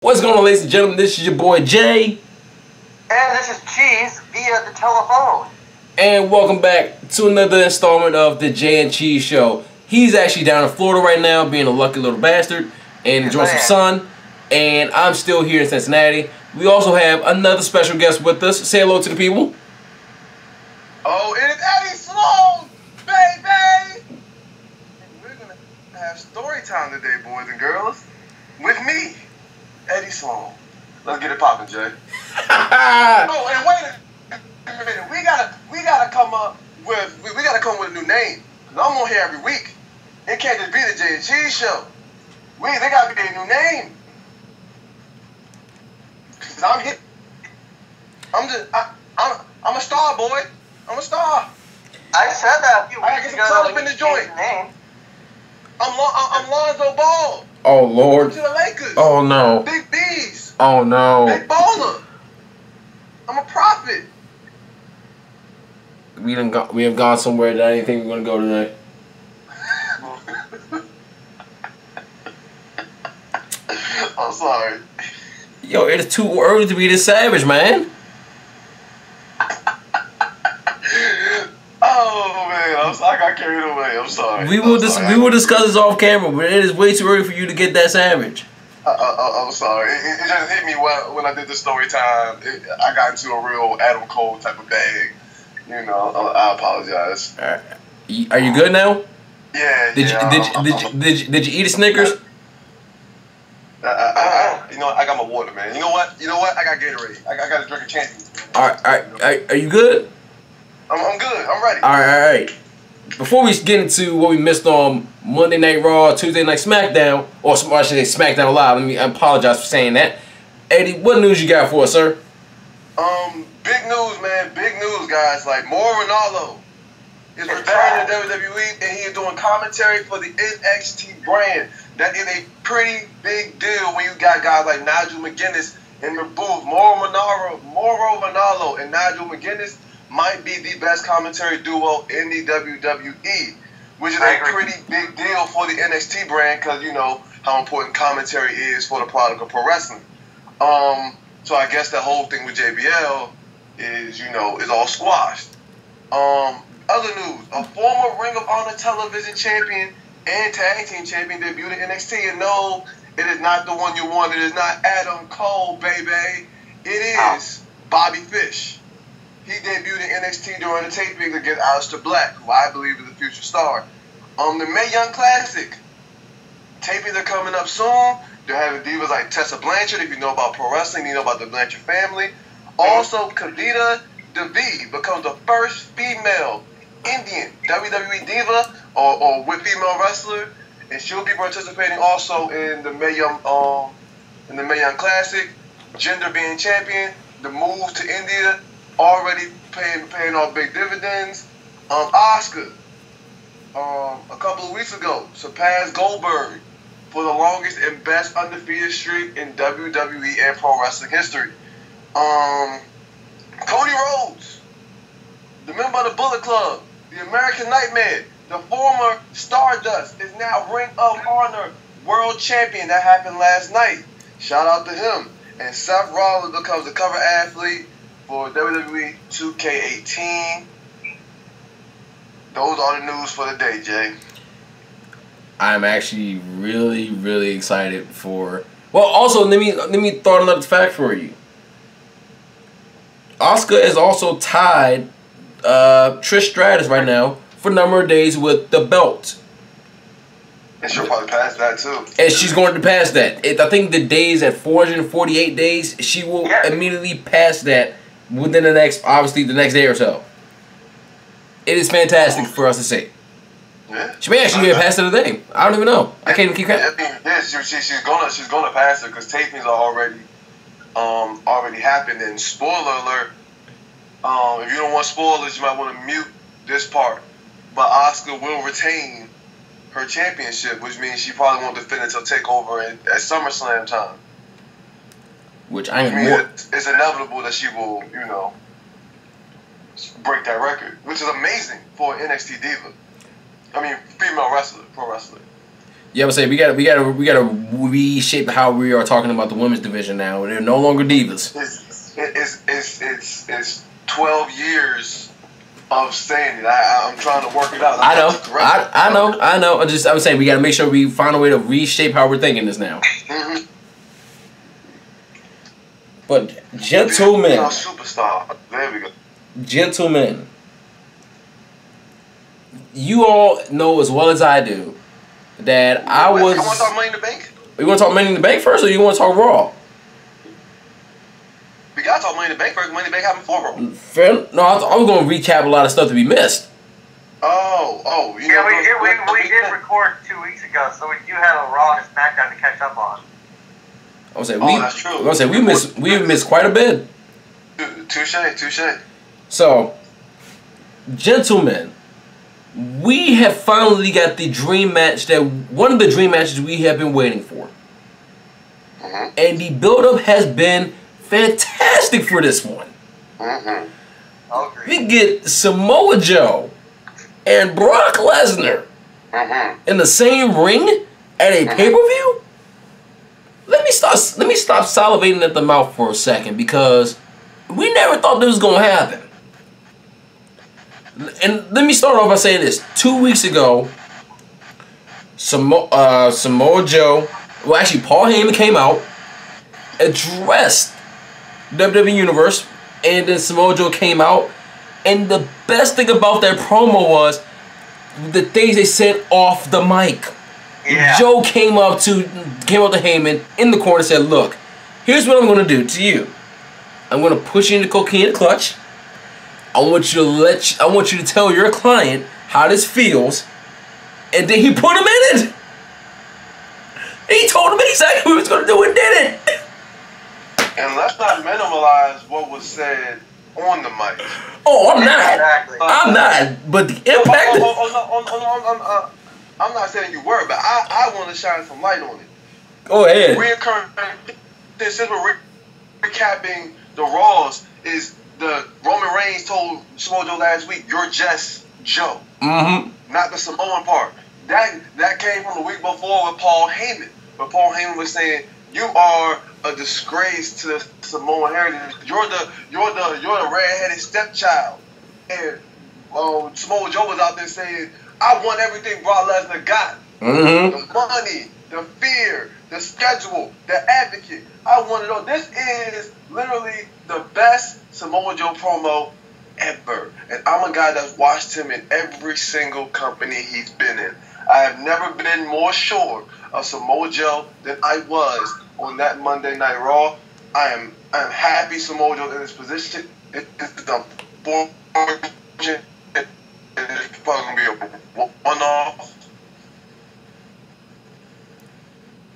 What's going on, ladies and gentlemen? This is your boy Jay. And this is Cheese via the telephone. And welcome back to another installment of the Jay and Cheese Show. He's actually down in Florida right now, being a lucky little bastard and enjoying some sun. And I'm still here in Cincinnati. We also have another special guest with us. Say hello to the people. Oh, it's Eddie Sloan, baby! And we're going to have story time today, boys and girls. With me, Eddie Sloan. Let's get it poppin', Jay. Oh, and wait a minute. We gotta come up with we gotta come with a new name. Cause I'm on here every week. It can't just be the Jay and Cheese Show. They gotta be a new name. Cause I'm here. I'm a star, boy. I'm a star. I said that a few I weeks gotta get some ago. in the joint. I'm Lonzo Ball. Oh, Lord. To the Lakers. Oh, no. Big B's. Oh, no. Big baller. I'm a prophet. We have gone somewhere that I didn't think we were going to go today. I'm sorry. Yo, it's too early to be this savage, man. Oh, man. I got carried away. I'm sorry. We will discuss this off camera, but it is way too early for you to get that savage. I'm sorry. It just hit me when I did the story time. I got into a real Adam Cole type of bag. You know, I apologize. Are you good now? Yeah. Did you eat a Snickers? You know what? I got my water, man. You know what? I got Gatorade. I got to drink a champion. All right. Are you good? I'm good. I'm ready. All right. Before we get into what we missed on Monday Night Raw, Tuesday Night Smackdown, or I should say Smackdown Live, I apologize for saying that. Eddie, what news you got for us, sir? Big news, man. Big news, guys. Like, Ronaldo is returning to WWE, and he is doing commentary for the NXT brand. That is a pretty big deal when you got guys like Nigel McGuinness in the booth. Mauro Ronaldo and Nigel McGuinness might be the best commentary duo in the WWE, which is a pretty big deal for the NXT brand because you know how important commentary is for the product of pro wrestling. So I guess the whole thing with JBL is all squashed. Other news: a former Ring of Honor television champion and tag team champion debuted in NXT, and no, it is not the one you want. It is not Adam Cole, baby. It is Bobby Fish. He debuted in NXT during the taping against Aleister Black, who I believe is a future star. The Mae Young Classic. Tapings are coming up soon. They're having divas like Tessa Blanchard. If you know about pro wrestling, you know about the Blanchard family. Also, Kavita Devi becomes the first female Indian WWE diva or with female wrestler, and she'll be participating also in the Mae Young Classic. Gender being champion. The move to India already paying off big dividends. Asuka, a couple of weeks ago, surpassed Goldberg for the longest and best undefeated streak in WWE and pro wrestling history. Cody Rhodes, the member of the Bullet Club, the American Nightmare, the former Stardust, is now Ring of Honor World Champion. That happened last night. Shout out to him. And Seth Rollins becomes the cover athlete for WWE 2K18. Those are the news for the day, Jay. I'm actually really, really excited for. Well, also let me throw another fact for you. Asuka is also tied Trish Stratus right now for a number of days with the belt. And she'll probably pass that too. And she's going to pass that. I think the days at 448 days, she will immediately pass that within the next day or so. It is fantastic for us to see. Yeah. She may actually get past it today. I don't even know. I can't even keep count. Yeah, she's gonna pass it because tapings are already happened. And spoiler alert, if you don't want spoilers, you might want to mute this part. But Asuka will retain her championship, which means she probably won't defend until TakeOver at SummerSlam time. Which I am more. It's inevitable that she will, break that record, which is amazing for an NXT diva. I mean, female wrestler, pro wrestler. Yeah, I would say we gotta reshape how we are talking about the women's division now. They're no longer divas. It's 12 years of saying it. I'm trying to work it out. I know. I would say we gotta make sure we find a way to reshape how we're thinking this now. Mm-hmm. But gentlemen, superstar. There we go. Gentlemen, you all know as well as I do that I was. You want to talk Money in the Bank? You want to talk Money in the Bank first, or you want to talk Raw? We gotta talk Money in the Bank first. Money in the Bank happened before Raw. Fair? No, I was going to recap a lot of stuff that we missed. Oh, you know. Yeah, we did record 2 weeks ago, so we do have a Raw and a Smackdown to catch up on. I was say that's true. I was say we missed quite a bit. Touche. So, gentlemen, we have finally got the dream match one of the dream matches we have been waiting for. Mm-hmm. And the build-up has been fantastic for this one. Mm-hmm. We get Samoa Joe and Brock Lesnar in the same ring at a pay-per-view. Let me stop salivating at the mouth for a second, because we never thought this was gonna happen. And let me start off by saying this: 2 weeks ago, Samoa Joe, well, actually, Paul Heyman came out, addressed WWE Universe, and then Samoa Joe came out, and the best thing about that promo was the things they said off the mic. Yeah. Joe came up to Heyman in the corner and said, "Look, here's what I'm going to do to you. I'm going to push you into cocaine clutch. I want you to tell your client how this feels." And then he put him in it. He told him exactly what he was going to do and did it. And let's not minimize what was said on the mic. Oh, I'm not. Exactly. I'm not. But the impact. I'm not saying you were, but I want to shine some light on it. Go ahead. Reoccurring, since we're recapping the Raws, is the Roman Reigns told Samoa Joe last week, "You're just Joe." Mm-hmm. Not the Samoan part. That came from the week before with Paul Heyman. But Paul Heyman was saying, "You are a disgrace to Samoan heritage. You're the red-headed stepchild." And Samoa Joe was out there saying, "I want everything Brock Lesnar got. Mm-hmm. The money, the fear, the schedule, the advocate. I want it all." This is literally the best Samoa Joe promo ever. And I'm a guy that's watched him in every single company he's been in. I have never been more sure of Samoa Joe than I was on that Monday Night Raw. I am happy Samoa Joe in this position. It's unfortunate. It's probably going to be a one-off.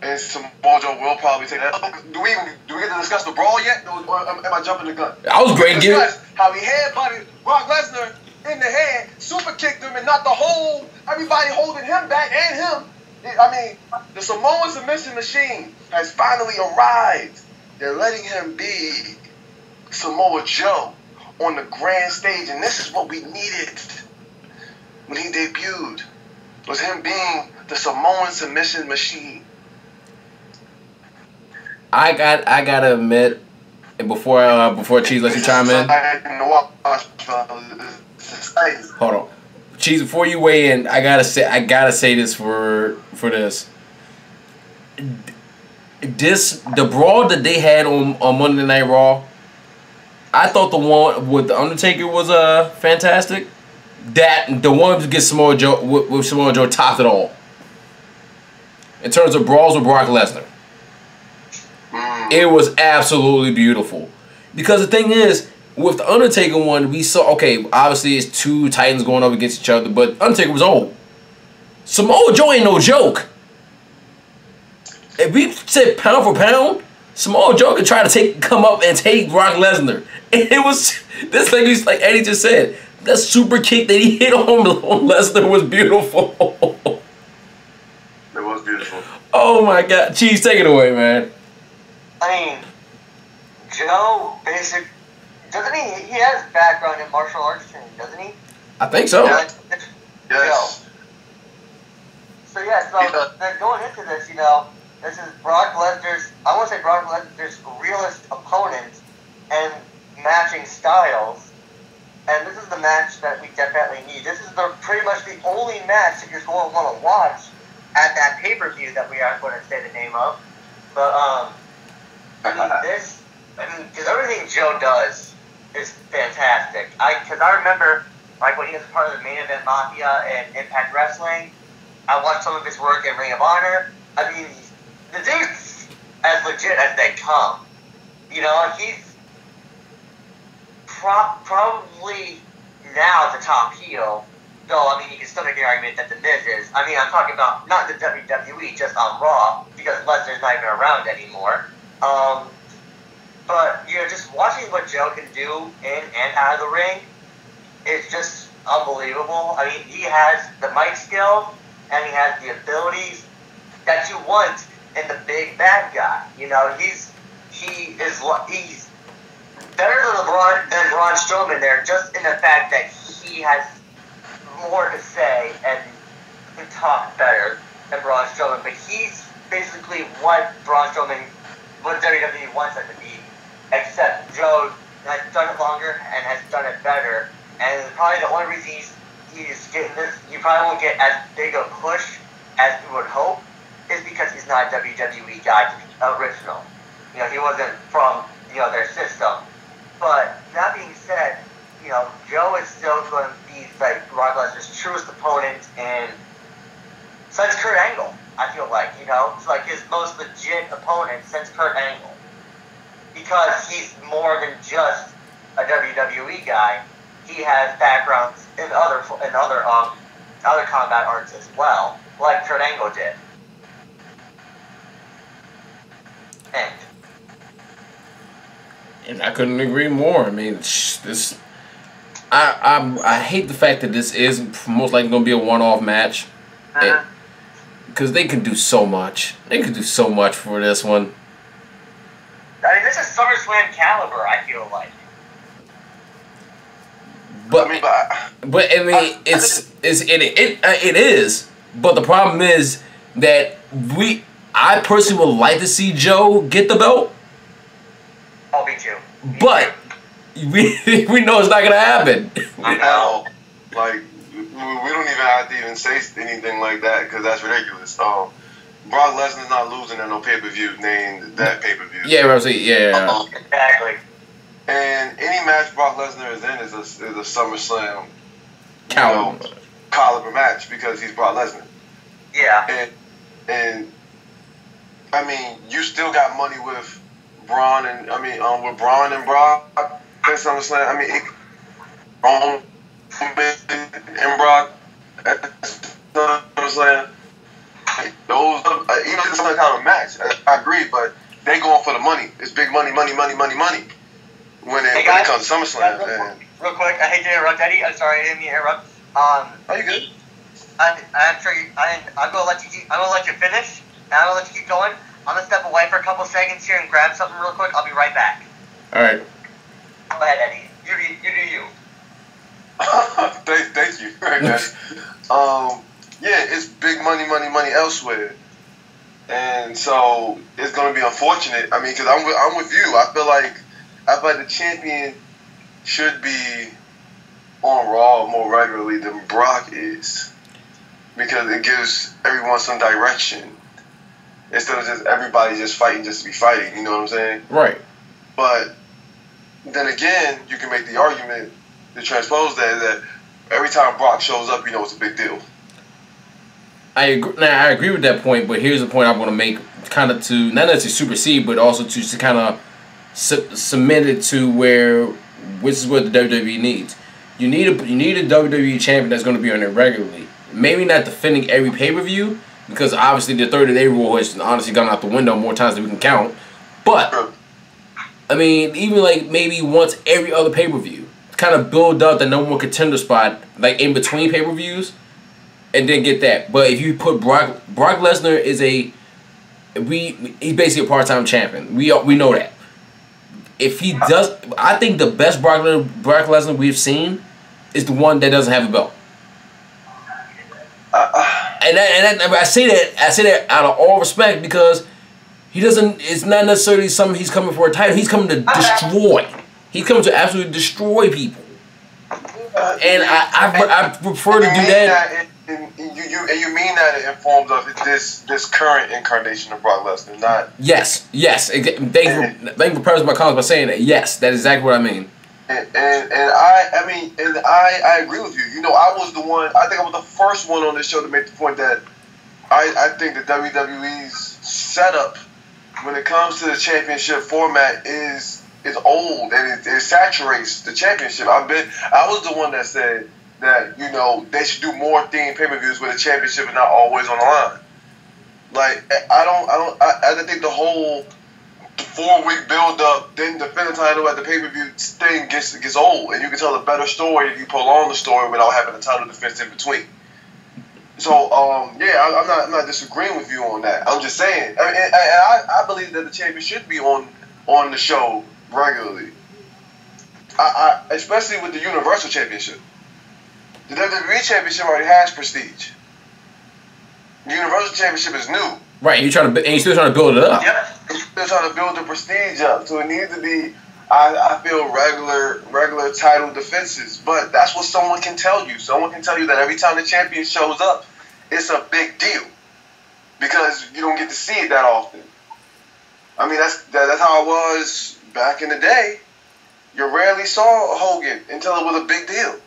And Samoa Joe will probably take that. Do we get to discuss the brawl yet? Or am I jumping the gun? I was great. How he headbutted Brock Lesnar in the head, super kicked him, and not the whole, everybody holding him back and him. I mean, the Samoan submission machine has finally arrived. They're letting him be Samoa Joe on the grand stage, and this is what we needed when he debuted, was him being the Samoan submission machine. I gotta admit, and before Cheese lets you chime in, hold on, Cheese, before you weigh in, I gotta say this for this. The brawl that they had on Monday Night Raw, I thought the one with the Undertaker was fantastic. That the one to get Samoa Joe with Samoa Joe topped it all. In terms of brawls with Brock Lesnar, it was absolutely beautiful. Because the thing is, with the Undertaker one, we saw, okay, obviously it's two Titans going up against each other, but Undertaker was old. Samoa Joe ain't no joke. If we said pound for pound, Samoa Joe could try to come up and take Brock Lesnar. And it was this thing, like Eddie just said, that super kick that he hit on Lesnar was beautiful. It was beautiful. Oh my God, Cheese, take it away, man. I mean, Joe doesn't he has background in martial arts training, doesn't he? I think so. Yes. So then going into this, this is Brock Lesnar's, I want to say Brock Lesnar's realest opponent and matching styles. And this is the match that we definitely need. This is pretty much the only match that you're going to want to watch at that pay-per-view that we aren't going to say the name of. But, because everything Joe does is fantastic. Because I remember, like, when he was part of the Main Event Mafia and Impact Wrestling, I watched some of his work in Ring of Honor. I mean, the dude's as legit as they come. He's probably now the top heel. Though, I mean, you can still make the argument that The Miz is. I mean, I'm talking about not the WWE, just on Raw, because Lesnar's not even around anymore. But, just watching what Joe can do in and out of the ring is just unbelievable. I mean, he has the mic skills, and he has the abilities that you want in the big bad guy. He's better than Braun Strowman there, just in the fact that he has more to say and can talk better than Braun Strowman. But he's basically what WWE wants him to be, except Joe has done it longer and has done it better. And probably the only reason he's getting this, you probably won't get as big a push as we would hope, is because he's not a WWE guy original. He wasn't from, their system. But that being said, Joe is still going to be like Brock Lesnar's truest opponent, and since Kurt Angle, I feel like, it's like his most legit opponent since Kurt Angle. Because he's more than just a WWE guy. He has backgrounds in other combat arts as well, like Kurt Angle did. And I couldn't agree more. I mean, I hate the fact that this is most likely going to be a one-off match. Because they can do so much. They can do so much for this one. I mean, this is SummerSlam caliber, I feel like. But I mean, it is. But the problem is that I personally would like to see Joe get the belt. Oh, me too. But we know it's not gonna happen. I know. Like, we don't even have to even say anything like that because that's ridiculous. Brock Lesnar's not losing at no pay-per-view named that pay-per-view. Yeah, Rosie. Yeah. Exactly. And any match Brock Lesnar is in is a SummerSlam caliber match because he's Brock Lesnar. Yeah. And I mean, you still got money with Braun and Brock at SummerSlam. I mean, Braun and Brock at SummerSlam. Those even if it's some kind of match, I agree, but they going for the money. It's big money. When it comes to SummerSlam. Real quick, I hate to interrupt, Eddie. I'm sorry, I didn't mean to interrupt. Are you good? I'm sure I'm gonna let you finish, and I'm gonna let you keep going. I'm gonna step away for a couple seconds here and grab something real quick. I'll be right back. All right. Go ahead, Eddie. You do you. Thank you. Yeah, it's big money elsewhere, and so it's gonna be unfortunate. I mean, because I'm with you. I feel like the champion should be on Raw more regularly than Brock is, because it gives everyone some direction instead of just everybody just fighting just to be fighting. You know what I'm saying? Right. But then again, you can make the argument to transpose that every time Brock shows up, it's a big deal. I agree with that point, but here's the point I want to make, kind of to not necessarily supersede, but also to kind of submit it to which is what the WWE needs. You need a WWE champion that's going to be on there regularly. Maybe not defending every pay-per-view, because obviously the 30-day rule has honestly gone out the window more times than we can count. But I mean, even like maybe once every other pay-per-view, kind of build up the number one contender spot, like in between pay-per-views, and then get that. But if you put Brock Lesnar is he's basically a part-time champion. We know that. If he does, I think the best Brock Lesnar we've seen is the one that doesn't have a belt. I say that out of all respect because he doesn't. It's not necessarily something he's coming for a title. He's coming to destroy. He's coming to absolutely destroy people. And I prefer to do that. You mean that in forms of this current incarnation of Brock Lesnar, not yes. Thank you for prefacing my comments by saying that. Yes, that is exactly what I mean. And I agree with you. You know, I was the one. I think I was the first one on this show to make the point that I think the WWE's setup when it comes to the championship format is old and it saturates the championship. I was the one that said that, you know, they should do more themed pay-per-views where the championship is not always on the line. Like, I think the whole 4-week build-up, then defend the title at the pay-per-view thing gets old, and you can tell a better story if you prolong the story without having a title defense in between. So, I'm not disagreeing with you on that. I'm just saying, I believe that the champion should be on the show regularly. Especially with the Universal Championship. The WWE Championship already has prestige. The Universal Championship is new. Right, you're still trying to build it up. Yeah, you're still trying to build the prestige up. So it needs to be, I feel, regular title defenses. But that's what someone can tell you. Someone can tell you that every time the champion shows up, it's a big deal because you don't get to see it that often. I mean, that's how it was back in the day. You rarely saw Hogan until it was a big deal.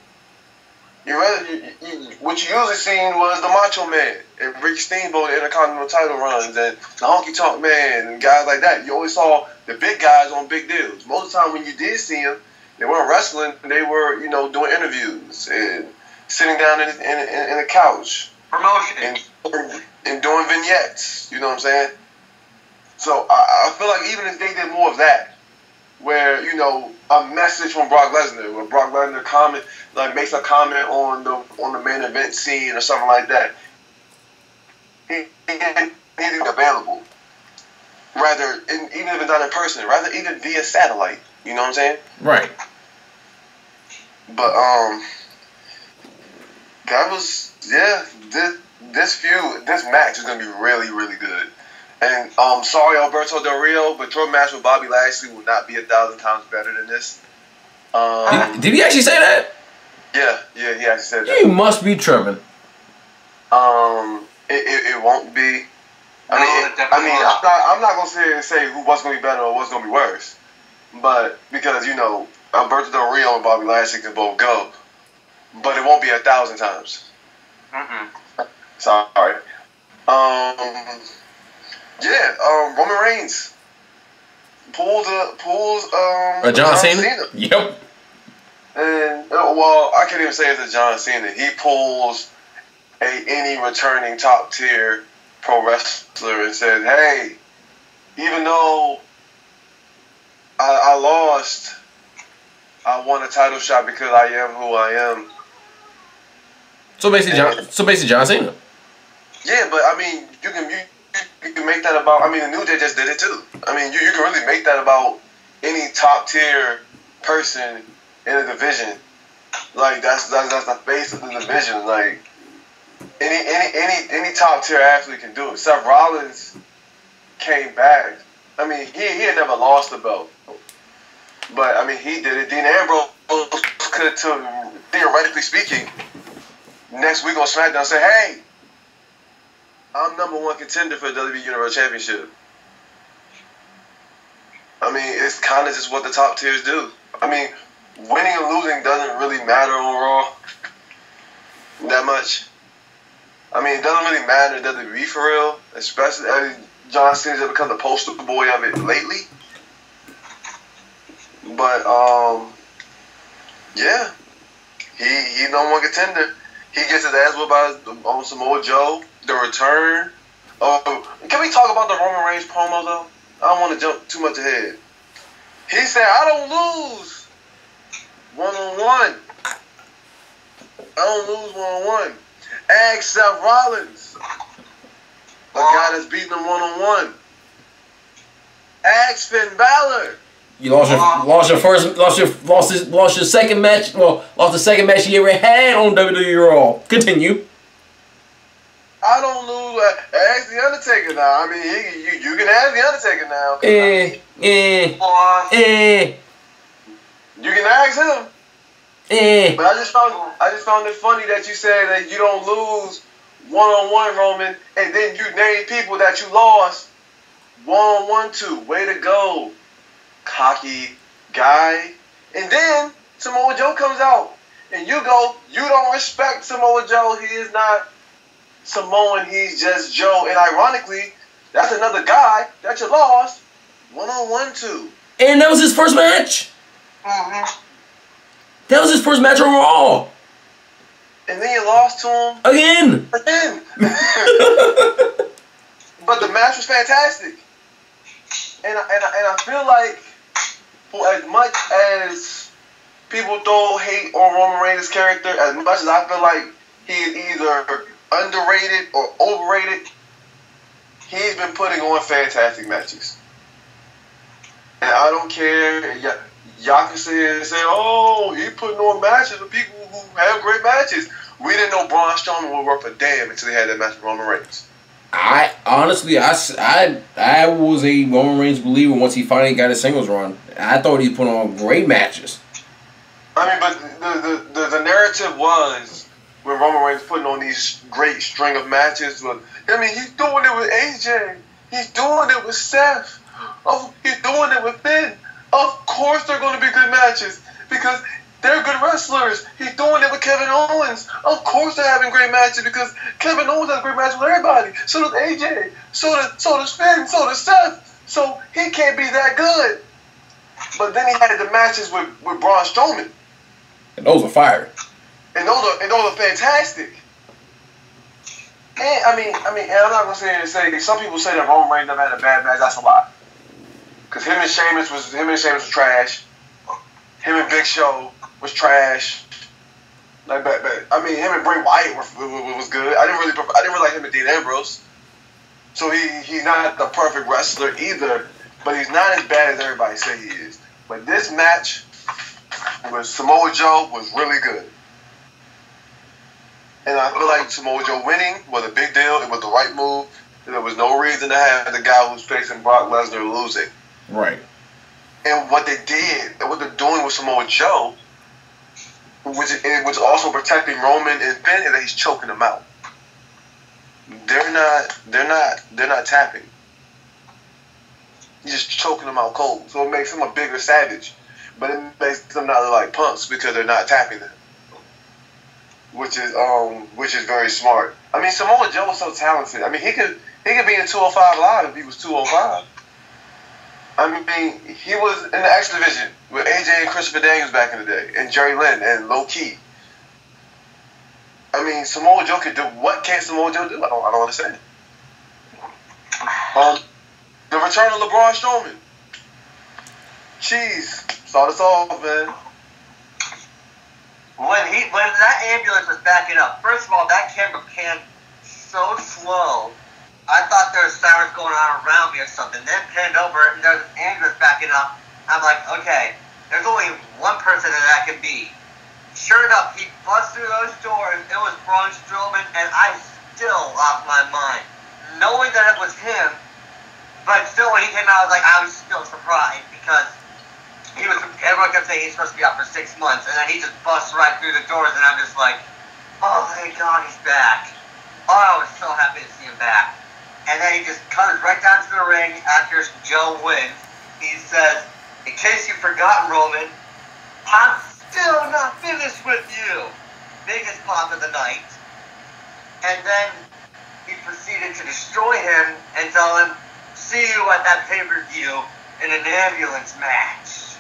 What you usually seen was the Macho Man and Rick Steamboat Intercontinental title runs and the Honky Tonk Man and guys like that. You always saw the big guys on big deals. Most of the time when you did see them, they weren't wrestling. They were, you know, doing interviews and sitting down in a couch. Promotion. And doing vignettes. You know what I'm saying? So I feel like even if they did more of that, where, you know, a message from Brock Lesnar, where Brock Lesnar makes a comment on the main event scene or something like that, he's available. Rather, even if it's not in person, rather even via satellite. You know what I'm saying? Right. But that was this match is gonna be really, really good. And sorry, Alberto Del Rio, but your match with Bobby Lashley will not be 1,000 times better than this. Did he actually say that? Yeah, he actually said that. You must be tripping. It won't be. I'm not gonna say what's gonna be better or what's gonna be worse, but because, you know, Alberto Del Rio and Bobby Lashley can both go, but it won't be 1,000 times. Sorry. Roman Reigns pulls John Cena. Yep. And I can't even say it's a John Cena. He pulls any returning top tier pro wrestler and says, "Hey, even though I lost, I won a title shot because I am who I am." So basically, John Cena. Yeah, but I mean, you can make that about. I mean, the New Day just did it too. I mean, you can really make that about any top tier person in a division. Like that's the face of the division. Like any top tier athlete can do it. Seth Rollins came back. I mean, he had never lost the belt, but I mean, he did it. Dean Ambrose could, theoretically speaking, next week on Smackdown say, "Hey, I'm #1 contender for the WWE Universal Championship." I mean, it's kind of just what the top tiers do. I mean, winning and losing doesn't really matter on Raw that much. I mean, it doesn't really matter in WWE for real, especially John Cena's become the poster boy of it lately. But yeah, he's #1 contender. He gets his ass whooped by Samoa Joe. The return. Can we talk about the Roman Reigns promo though? I don't want to jump too much ahead. He said, "I don't lose one-on-one. I don't lose one-on-one. Ask Seth Rollins, the guy that's beating him one-on-one. Ask Finn Balor." You lost your second match. Well, lost the second match you ever had on WWE Raw. Continue. I don't lose. Ask the Undertaker now. I mean, you can ask the Undertaker now. You can ask him. But I just found it funny that you said that you don't lose one-on-one, Roman, and then you name people that you lost one-on-one to. Way to go, cocky guy. And then Samoa Joe comes out, and you go, you don't respect Samoa Joe. He is not Samoan. He's just Joe. And ironically, that's another guy that you lost one-on-one to. And that was his first match. Mm-hmm. That was his first match on Raw. And then you lost to him again. But the match was fantastic. And I feel like, for as much as people throw hate on Roman Reigns' character, as much as I feel like he is either underrated or overrated, he's been putting on fantastic matches. And I don't care. Y'all can sit here and say, oh, he putting on matches with people who have great matches. We didn't know Braun Strowman would work a damn until they had that match with Roman Reigns. I honestly was a Roman Reigns believer once he finally got his singles run. I thought he put on great matches. I mean, but the narrative was when Roman Reigns putting on these great string of matches. I mean, he's doing it with AJ. He's doing it with Seth. Oh, he's doing it with Finn. Of course they're going to be good matches because they're good wrestlers. He's doing it with Kevin Owens. Of course they're having great matches because Kevin Owens has a great match with everybody. So does AJ. So does Finn. So does Seth. So he can't be that good. But then he had the matches with Braun Strowman. And those are fire. And those are fantastic. And I mean, and I'm not going to sit here and say, some people say that Roman Reigns never had a bad match. That's a lie. Because him and Sheamus was trash. Him and Big Show was trash. Like, but I mean, him and Bray Wyatt was good. I didn't really like him and Dean Ambrose. So he's not the perfect wrestler either, but he's not as bad as everybody say he is. But this match with Samoa Joe was really good. And I feel like Samoa Joe winning was a big deal. It was the right move. There was no reason to have the guy who's facing Brock Lesnar losing. Right. And what they did, and what they're doing with Samoa Joe, which also protecting Roman and Finn, is that he's choking them out. They're not tapping. He's just choking them out cold. So it makes him a bigger savage. But it makes them not look like punks because they're not tapping them. Which is very smart. I mean, Samoa Joe was so talented. I mean, he could be in 205 Live if he was 205. I mean, he was in the X Division with AJ and Christopher Daniels back in the day, and Jerry Lynn and Low Key. I mean, Samoa Joe could do. What can Samoa Joe do? I don't understand. The return of LeBron Strowman. Jeez, start us off, man. When that ambulance was backing up, first of all, that camera panned so slow. I thought there was sirens going on around me or something. Then panned over and there's an ambulance backing up. I'm like, okay, there's only one person that can be. Sure enough, he busts through those doors. It was Braun Strowman, and I still lost my mind, knowing that it was him. But still, when he came out, I was still surprised because everyone kept saying he's supposed to be out for 6 months, and then he just busts right through the doors, and I'm just like, oh, thank God he's back. Oh, I was so happy to see him back. And then he just comes right down to the ring after Joe wins. He says, in case you've forgotten, Roman, I'm still not finished with you. Biggest pop of the night. And then he proceeded to destroy him and tell him, see you at that pay-per-view in an ambulance match.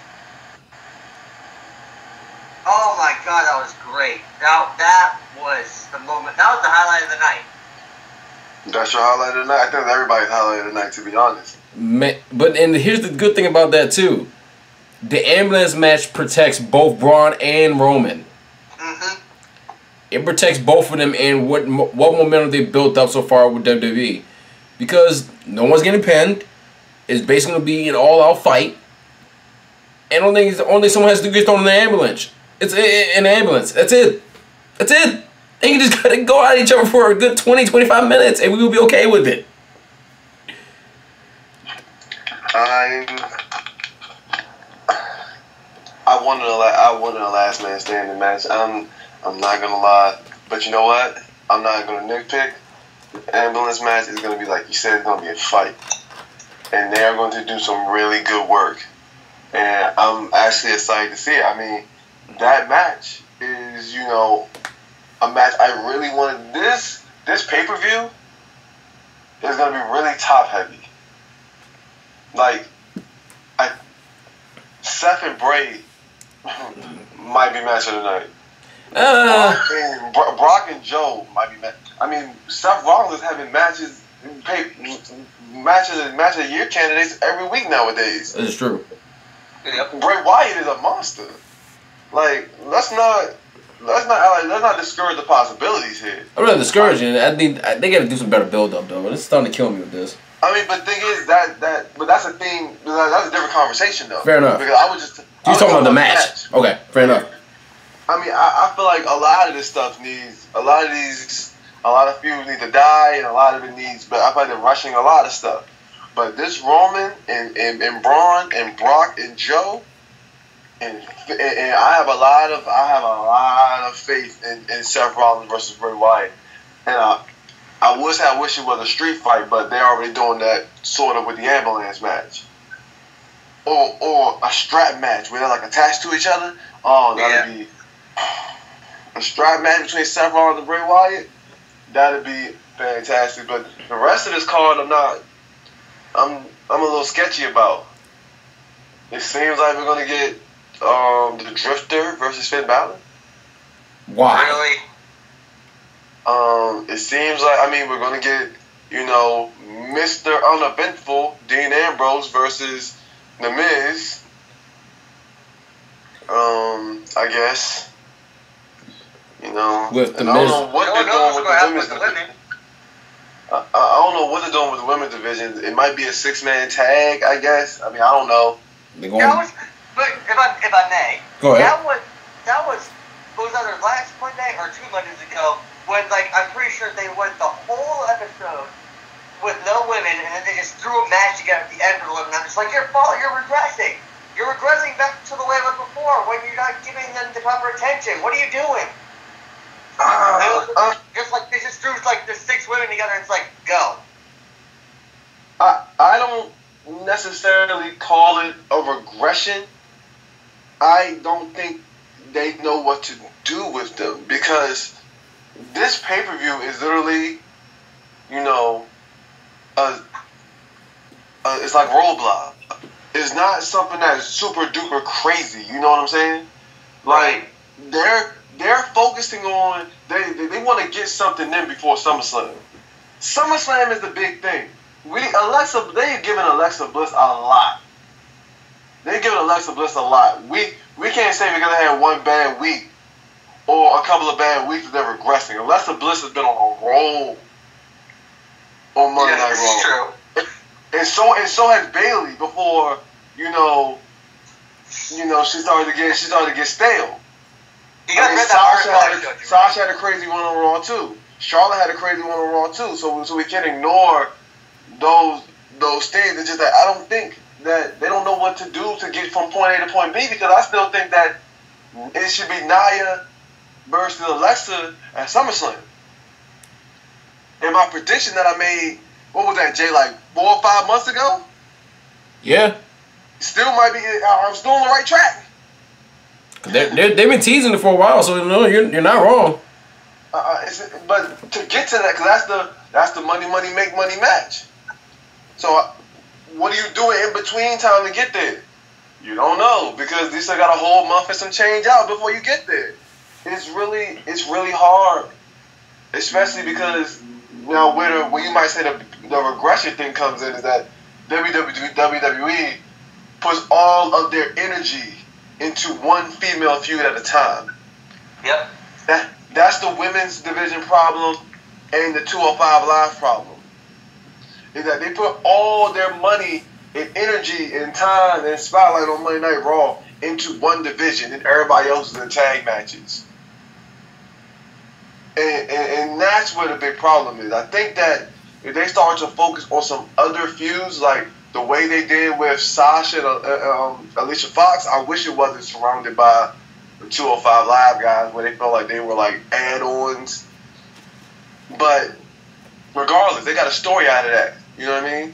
Oh my God, that was great. That was the moment. That was the highlight of the night. That's your highlight of the night? I think that's everybody's highlight of the night, to be honest. And here's the good thing about that, too. The ambulance match protects both Braun and Roman. Mm-hmm. It protects both of them and what momentum they built up so far with WWE. Because no one's getting pinned. It's basically going to be an all-out fight. And only someone has to get thrown in the ambulance. It's an ambulance. That's it. That's it. And you just gotta go at each other for a good 20, 25 minutes, and we will be okay with it. I wanted a last man standing match. I'm not gonna lie, but you know what? I'm not gonna nitpick. The ambulance match is gonna be like you said. It's gonna be a fight, and they are going to do some really good work. And I'm actually excited to see it. I mean, that match is, a match I really wanted. This pay-per-view is going to be really top-heavy. Like, Seth and Bray might be match of the night. Brock and Joe might be match. I mean, Seth Rollins is having match of the year candidates every week nowadays. That's true. Yep. Bray Wyatt is a monster. Like, let's not discourage the possibilities here. I'm not discouraging. I think they got to do some better build up though. It's starting to kill me with this. I mean, but the thing is but that's a thing. That's a different conversation though. Fair enough. Because I was talking about the match. Okay, fair enough. I mean, I feel like a lot of this stuff needs a lot of feuds need to die, and a lot of it needs. But I feel like they're rushing a lot of stuff. But this Roman and Braun and Brock and Joe, and I have a lot of faith in Seth Rollins versus Bray Wyatt. And I wish it was a street fight, but they're already doing that sort of with the ambulance match, or a strap match where they're like attached to each other. Oh, that'd be a strap match between Seth Rollins and Bray Wyatt. That'd be fantastic. But the rest of this card, I'm a little sketchy about. It seems like we're gonna get the Drifter versus Finn Balor. Why? Really? It seems like we're gonna get Mr. Uneventful Dean Ambrose versus The Miz. I guess. With The Miz. I don't know what they're doing with the women's division. I don't know what they're doing with the women's division. It might be a 6-man tag, I guess. I don't know. They're going. But if I may, go ahead. That was either last Monday or 2 Mondays ago when I'm pretty sure they went the whole episode with no women and then they just threw a match together at the end of the 11. I'm just like, you're regressing. You're regressing back to the way it was before when you're not giving them the proper attention. What are you doing? Just like they just threw the 6 women together and it's like, go. I don't necessarily call it a regression. I don't think they know what to do with them because this pay-per-view is literally, it's like Roadblock. It's not something that's super duper crazy. You know what I'm saying? Like they're focusing on they want to get something in before SummerSlam. SummerSlam is the big thing. They've given Alexa Bliss a lot. They've given Alexa Bliss a lot. We can't say we're gonna have one bad week or a couple of bad weeks that they're regressing. Alexa Bliss has been on a roll on Monday Night Raw. True. And so has Bayley before, she started to get stale. Sasha had a crazy one on Raw too. Charlotte had a crazy one on Raw too. So we can't ignore those things. It's just that I don't think that they don't know what to do to get from point A to point B because I still think that it should be Nia versus Alexa at SummerSlam. And my prediction that I made, what was that, Jay, 4 or 5 months ago? Yeah. Still might be, I'm still on the right track. They've been teasing it for a while, so you're not wrong. But to get to that, because that's the money make money match. So what are you doing in between time to get there? You don't know because they still got a whole month and some change out before you get there. It's really hard, especially because where you might say the regression thing comes in is that WWE puts all of their energy into one female feud at a time. Yep. That's the women's division problem and the 205 Live problem. Is that they put all their money and energy and time and spotlight on Monday Night Raw into one division and everybody else is in tag matches. And that's where the big problem is. I think that if they start to focus on some other feuds, like the way they did with Sasha and Alicia Fox, I wish it wasn't surrounded by the 205 Live guys where they felt like they were like add-ons. But regardless, they got a story out of that. You know what I mean?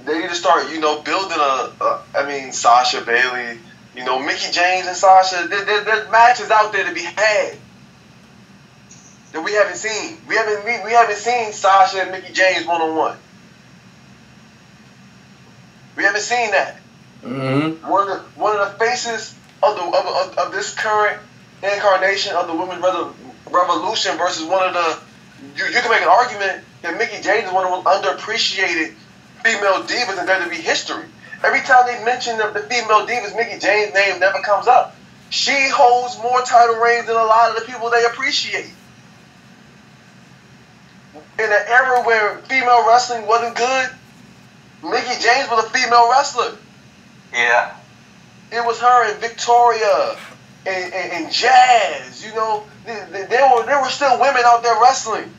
They need to start, building Sasha, Bayley, Mickey James and Sasha. There's matches out there to be had that we haven't seen. We haven't seen Sasha and Mickey James one-on-one. We haven't seen that. Mm-hmm. One of the faces of this current incarnation of the women's revolution versus one of the you can make an argument that Mickey James is one of the underappreciated female divas in WWE history. Every time they mention the female divas, Mickey James' name never comes up. She holds more title reigns than a lot of the people they appreciate. In an era where female wrestling wasn't good, Mickey James was a female wrestler. Yeah. It was her and Victoria and Jazz. There were still women out there wrestling.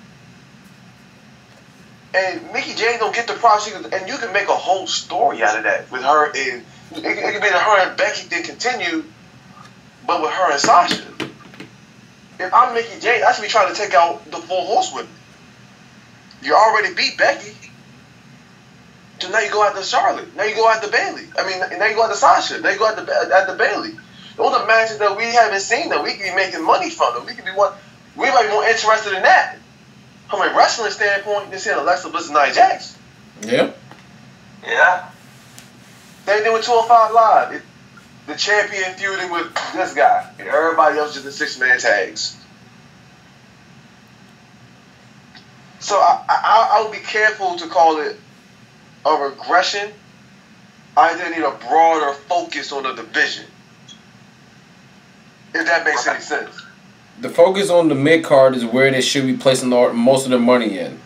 And Mickey James don't get the props, and you can make a whole story out of that with her. And it could be that her and Becky didn't continue, but with her and Sasha. If I'm Mickey James, I should be trying to take out the full horsewomen. You already beat Becky. So now you go after Charlotte. Now you go after Bayley. Now you go after Sasha. Now you go after Bayley. Those are matches that we haven't seen that we can be making money from. That we might be more interested in that. From a wrestling standpoint, than seeing Alexa Bliss and Nia Jax. Yeah. Yeah. Same thing with 205 Live. The champion feuding with this guy. And everybody else just in 6-man tags. So I would be careful to call it a regression. I think they need a broader focus on the division. If that makes any sense. The focus on the mid card is where they should be placing most of their money in.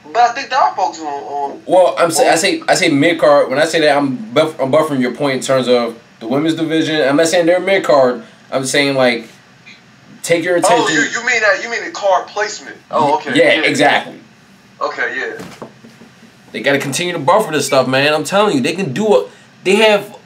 But I think they are focusing on. Well, I say mid card. When I say that, I'm buffering your point in terms of the women's division. I'm not saying they're mid card. I'm saying like take your attention. Oh, you mean the card placement? Oh, okay. Yeah, exactly. Okay, yeah. They got to continue to buffer this stuff, man. I'm telling you, they can do it. They have.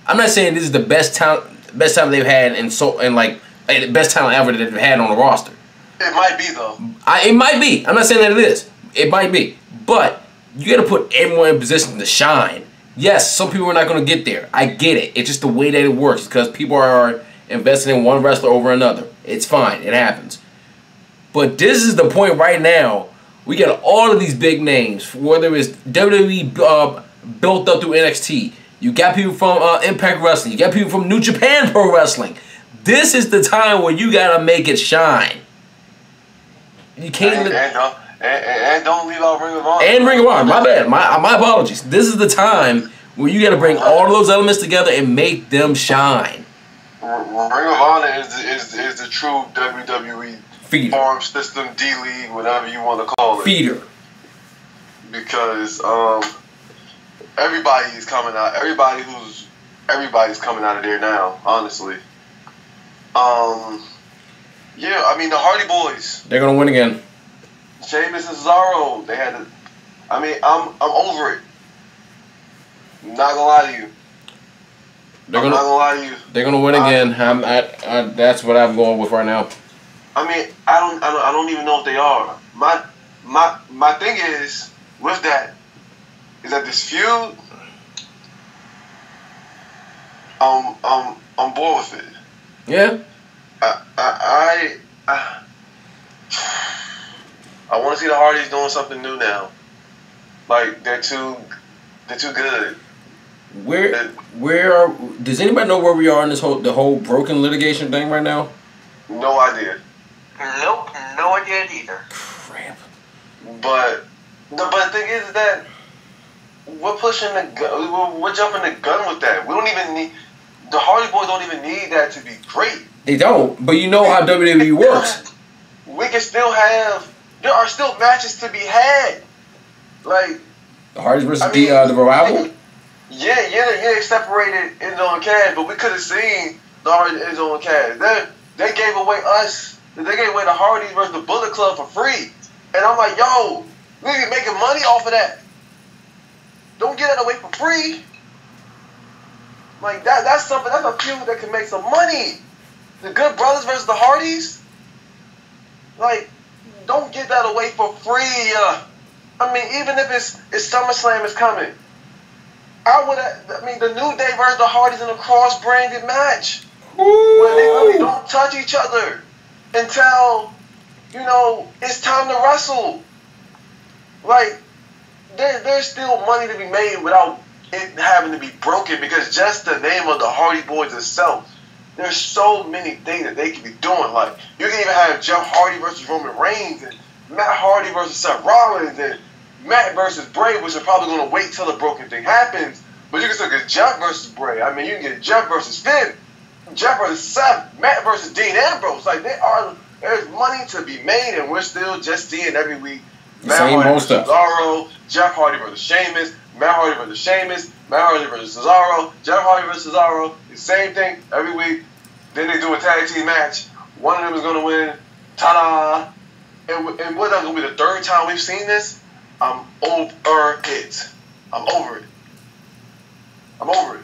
I'm not saying this is the best time they've had, the best talent ever that they've had on the roster. It might be though. It might be. I'm not saying that it is. It might be, but you got to put everyone in position to shine. Yes, some people are not going to get there. I get it. It's just the way that it works because people are investing in one wrestler over another. It's fine. It happens. But this is the point right now. We got all of these big names, whether it's WWE built up through NXT. You got people from Impact Wrestling. You got people from New Japan Pro Wrestling. This is the time where you got to make it shine. You can't... And don't leave out Ring of Honor. And Ring of Honor. My bad. My apologies. This is the time where you got to bring all of those elements together and make them shine. Ring of Honor is the true WWE feeder. Farm system, D-League, whatever you want to call it. Feeder. Because everybody's coming out. Everybody's coming out of there now, honestly. The Hardy Boys. They're gonna win again. Sheamus and Cesaro. They had to. I'm over it. I'm not gonna lie to you. Not gonna lie to you. They're gonna win again. That's what I'm going with right now. I don't even know if they are. My thing is with that is that this feud. I'm bored with it. Yeah. I want to see the Hardys doing something new now. Like they're too good. Does anybody know where we are in the whole broken litigation thing right now? No idea. Nope, no idea either. Crap. But the thing is that we're pushing the gun. We're jumping the gun with that. We don't even need the Hardy Boys. Don't even need that to be great. They don't. But you know how WWE works. We can still have. There are still matches to be had. Like the Hardys versus the Revival. Yeah, they separated Enzo and Cass, but we could have seen the Hardys Enzo and Cass. They gave away us that they gave away the Hardys versus the Bullet Club for free. And I'm like, yo, we be making money off of that. Don't get that away for free. Like, that's something, that's a feud that can make some money. The Good Brothers versus the Hardys. Like, don't get that away for free. I mean, even if it's SummerSlam is coming. The New Day versus the Hardys in a cross-branded match. Where they really don't touch each other until, it's time to wrestle. Like, there's still money to be made without it having to be broken, because just the name of the Hardy Boys itself, there's so many things that they can be doing. Like, you can even have Jeff Hardy versus Roman Reigns, and Matt Hardy versus Seth Rollins, and Matt versus Bray, which are probably going to wait till the broken thing happens. But you can still get Jeff versus Bray. I mean, you can get Jeff versus Finn, Jeff versus Seth, Matt versus Dean Ambrose. Like, there's money to be made, and we're still just seeing every week Matt Hardy versus Cesaro, Jeff Hardy versus Sheamus, Matt Hardy versus Sheamus, Matt Hardy versus Cesaro, Jeff Hardy versus Cesaro. The same thing every week. Then they do a tag team match. One of them is going to win. Ta-da! And what that's going to be the third time we've seen this? I'm over it. I'm over it. I'm over it.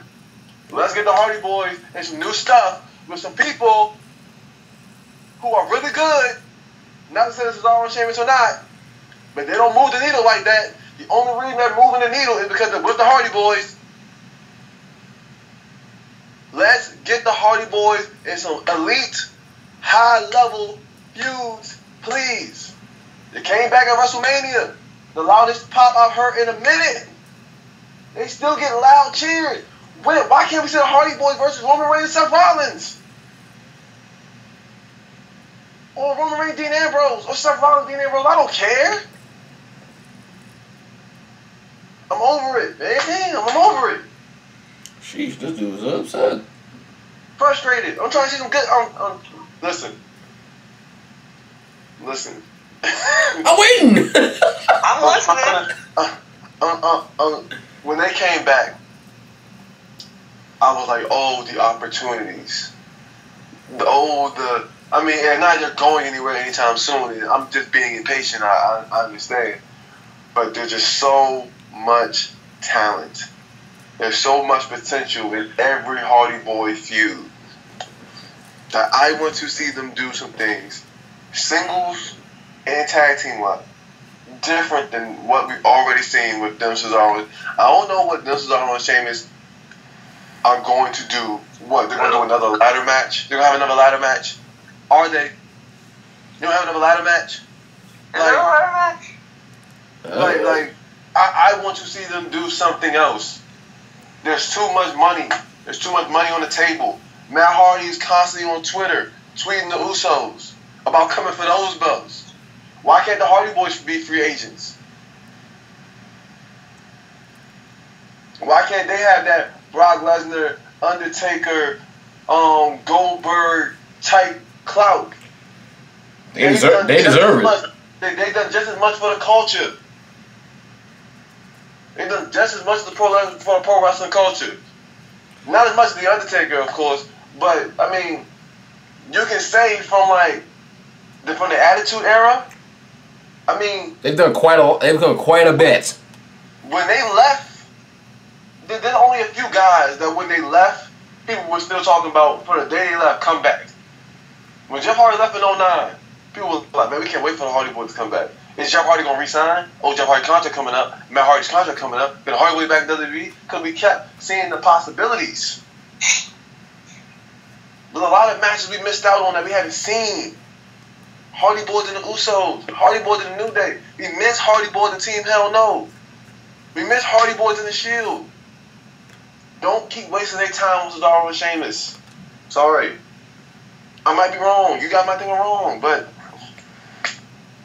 Let's get the Hardy Boys and some new stuff with some people who are really good. Not to say this is all on Sheamus or not, but they don't move the needle like that. The only reason they're moving the needle is because they're with the Hardy Boys. Let's get the Hardy Boys in some elite, high-level feuds, please. They came back at WrestleMania. The loudest pop I've heard in a minute. They still get loud cheers. Why can't we see the Hardy Boys versus Roman Reigns and Seth Rollins? Or Roman Reigns, Dean Ambrose, or Seth Rollins, Dean Ambrose. I don't care. I'm over it, man. Damn, I'm over it. Sheesh, this dude is upset. Frustrated. I'm trying to see some good. Listen. I'm waiting. I'm listening. When they came back, I was like, oh, the opportunities. And not they're going anywhere anytime soon. I'm just being impatient. I understand. But there's just so much talent. There's so much potential in every Hardy Boy feud that I want to see them do some things, singles and tag team wise, different than what we've already seen with them Cesaro. I don't know what them Cesaro and Sheamus are going to do. What, they're going to do another ladder match? They're going to have another ladder match? Are they? They don't have another ladder match? I want to see them do something else. There's too much money. There's too much money on the table. Matt Hardy is constantly on Twitter tweeting the Usos about coming for those belts. Why can't the Hardy Boys be free agents? Why can't they have that Brock Lesnar, Undertaker, Goldberg type clout? They deserve it. They've done just as much for the culture. They've done just as much for the pro wrestling culture. Not as much as the Undertaker, of course, but I mean, you can say from the Attitude Era. I mean, they've done quite a bit. When they left, there's only a few guys that when they left, people were still talking about for the day they left, come back. When Jeff Hardy left in 2009, people were like, man, we can't wait for the Hardy Boys to come back. Is Jeff Hardy going to resign? Oh, Jeff Hardy's contract coming up. Matt Hardy's contract coming up. Then Hardy way back in WWE because we kept seeing the possibilities. There's a lot of matches we missed out on that we haven't seen. Hardy Boys and the Usos. Hardy Boys and the New Day. We miss Hardy Boys and Team Hell No. We miss Hardy Boys and the Shield. Don't keep wasting their time with Cesaro and Sheamus. Sorry. I might be wrong. You guys might think I'm wrong, but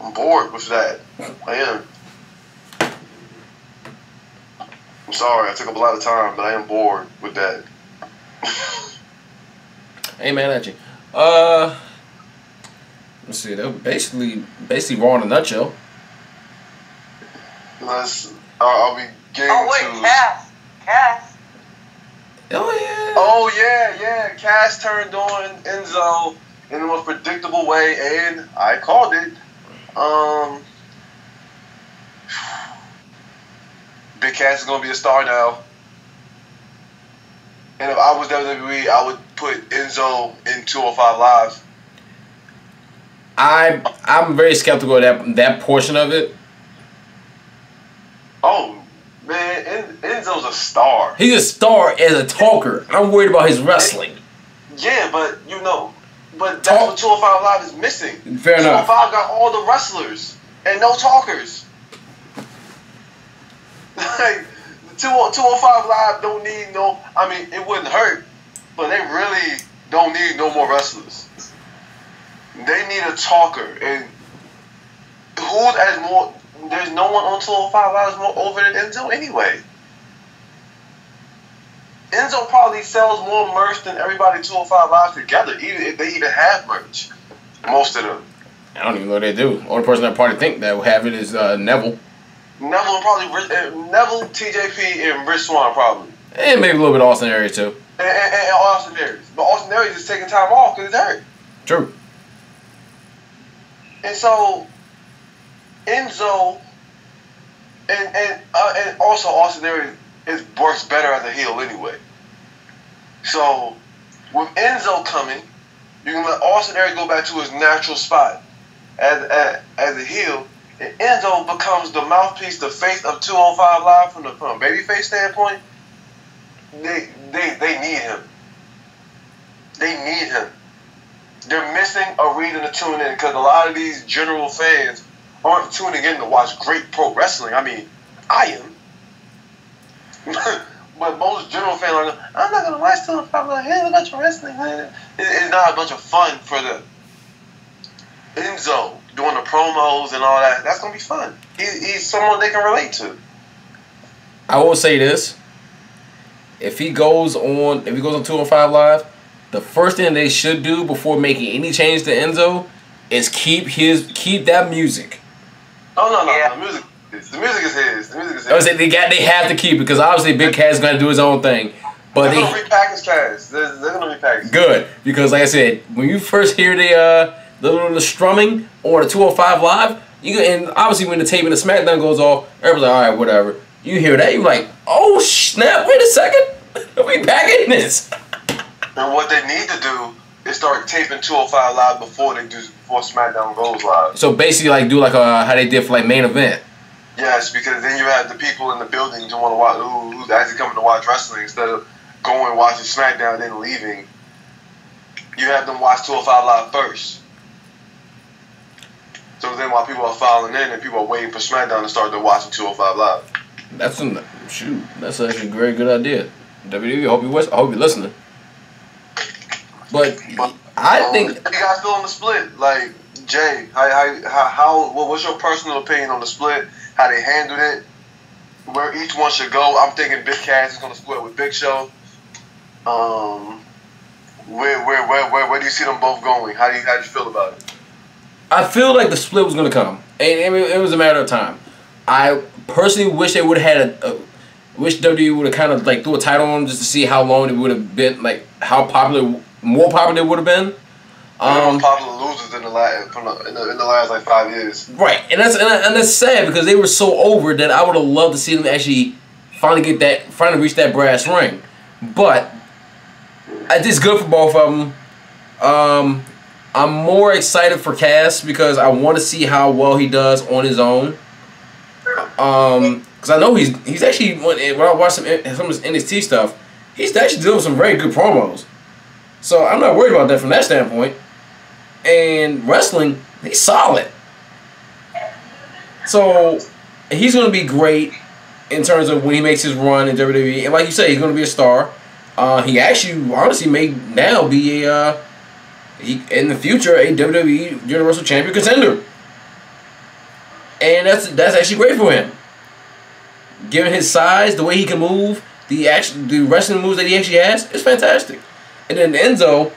I'm bored with that. I am. I'm sorry, I took up a lot of time, but I am bored with that. Hey man, at you. Let's see. They're basically Raw in a nutshell. Are we getting to? Cass. Oh yeah, Cass turned on Enzo in the most predictable way, and I called it. Big Cass is gonna be a star now. And if I was WWE, I would put Enzo in 205 Live. I'm very skeptical of that portion of it. Oh man, Enzo's a star. He's a star as a talker. I'm worried about his wrestling. Yeah, but that's what 205 Live is missing. Fair enough. 205 got all the wrestlers and no talkers. Like 205 Live don't need no. I mean, it wouldn't hurt, but they really don't need no more wrestlers. They need a talker, and who has more? There's no one on 205 Live is more over than Enzo anyway. Enzo probably sells more merch than everybody 205 Live together, even if they even have merch. Most of them. I don't even know what they do. Only person I probably think that will have it is Neville. Neville TJP, and Rich Swann probably. And maybe a little bit of Austin Aries too. And Austin Aries. But Austin Aries is taking time off because he's hurt. True. And so, Enzo, and also Austin Aries works better as a heel anyway. So, with Enzo coming, you can let Austin Aries go back to his natural spot as a heel, and Enzo becomes the mouthpiece, the face of 205 Live from a babyface standpoint. They need him. They need him. They're missing a reason to tune in because a lot of these general fans aren't tuning in to watch great pro wrestling. I mean, I am. But most general fans are like, I'm not going to watch 205 Live. Hey, look at your wrestling. It's not a bunch of fun for them. Enzo doing the promos and all that, that's going to be fun. He's someone they can relate to. I will say this. If he goes on 205 Live, the first thing they should do before making any change to Enzo is keep that music. Oh no, the music is his. I was saying they have to keep it because obviously Big Cass is going to do his own thing. But they're going to repackage Cass. They're going to repackage. Good, because like I said, when you first hear the strumming on the 205 Live, and obviously when the tape and the Smackdown goes off, everybody's like, all right, whatever. You hear that, you're like, oh snap! Wait a second, are we back in this? And what they need to do is start taping 205 Live before SmackDown goes live. So basically, like do how they did for like main event. Yes, because then you have the people in the building who want to watch, who's actually coming to watch wrestling instead of going and watching SmackDown and then leaving. You have them watch 205 Live first. So then while people are filing in and people are waiting for SmackDown to start, they're watching 205 Live. That's actually a very good idea. WWE, I hope you're listening. But I think you guys feel on the split, like Jay, what's your personal opinion on the split? How they handled it? Where each one should go? I'm thinking Big Cass is going to split with Big Show. Where do you see them both going? How do you feel about it? I feel like the split was going to come, and it was a matter of time. I personally wish they would have had wish WWE would have kind of like threw a title on them just to see how long it would have been, like how more popular it would have been. Popular losers in the last like 5 years. Right, and that's sad because they were so over that I would have loved to see them actually finally reach that brass ring. But it's good for both of them. I'm more excited for Cass because I want to see how well he does on his own. Because I know he's actually, when I watch some of his NXT stuff, he's actually doing some very good promos. So I'm not worried about that from that standpoint. And wrestling, he's solid. So he's going to be great in terms of when he makes his run in WWE. And like you say, he's going to be a star. He actually, honestly, may now be in the future, a WWE Universal Champion contender. And that's actually great for him. Given his size, the way he can move, the wrestling moves that he actually has, it's fantastic. And then Enzo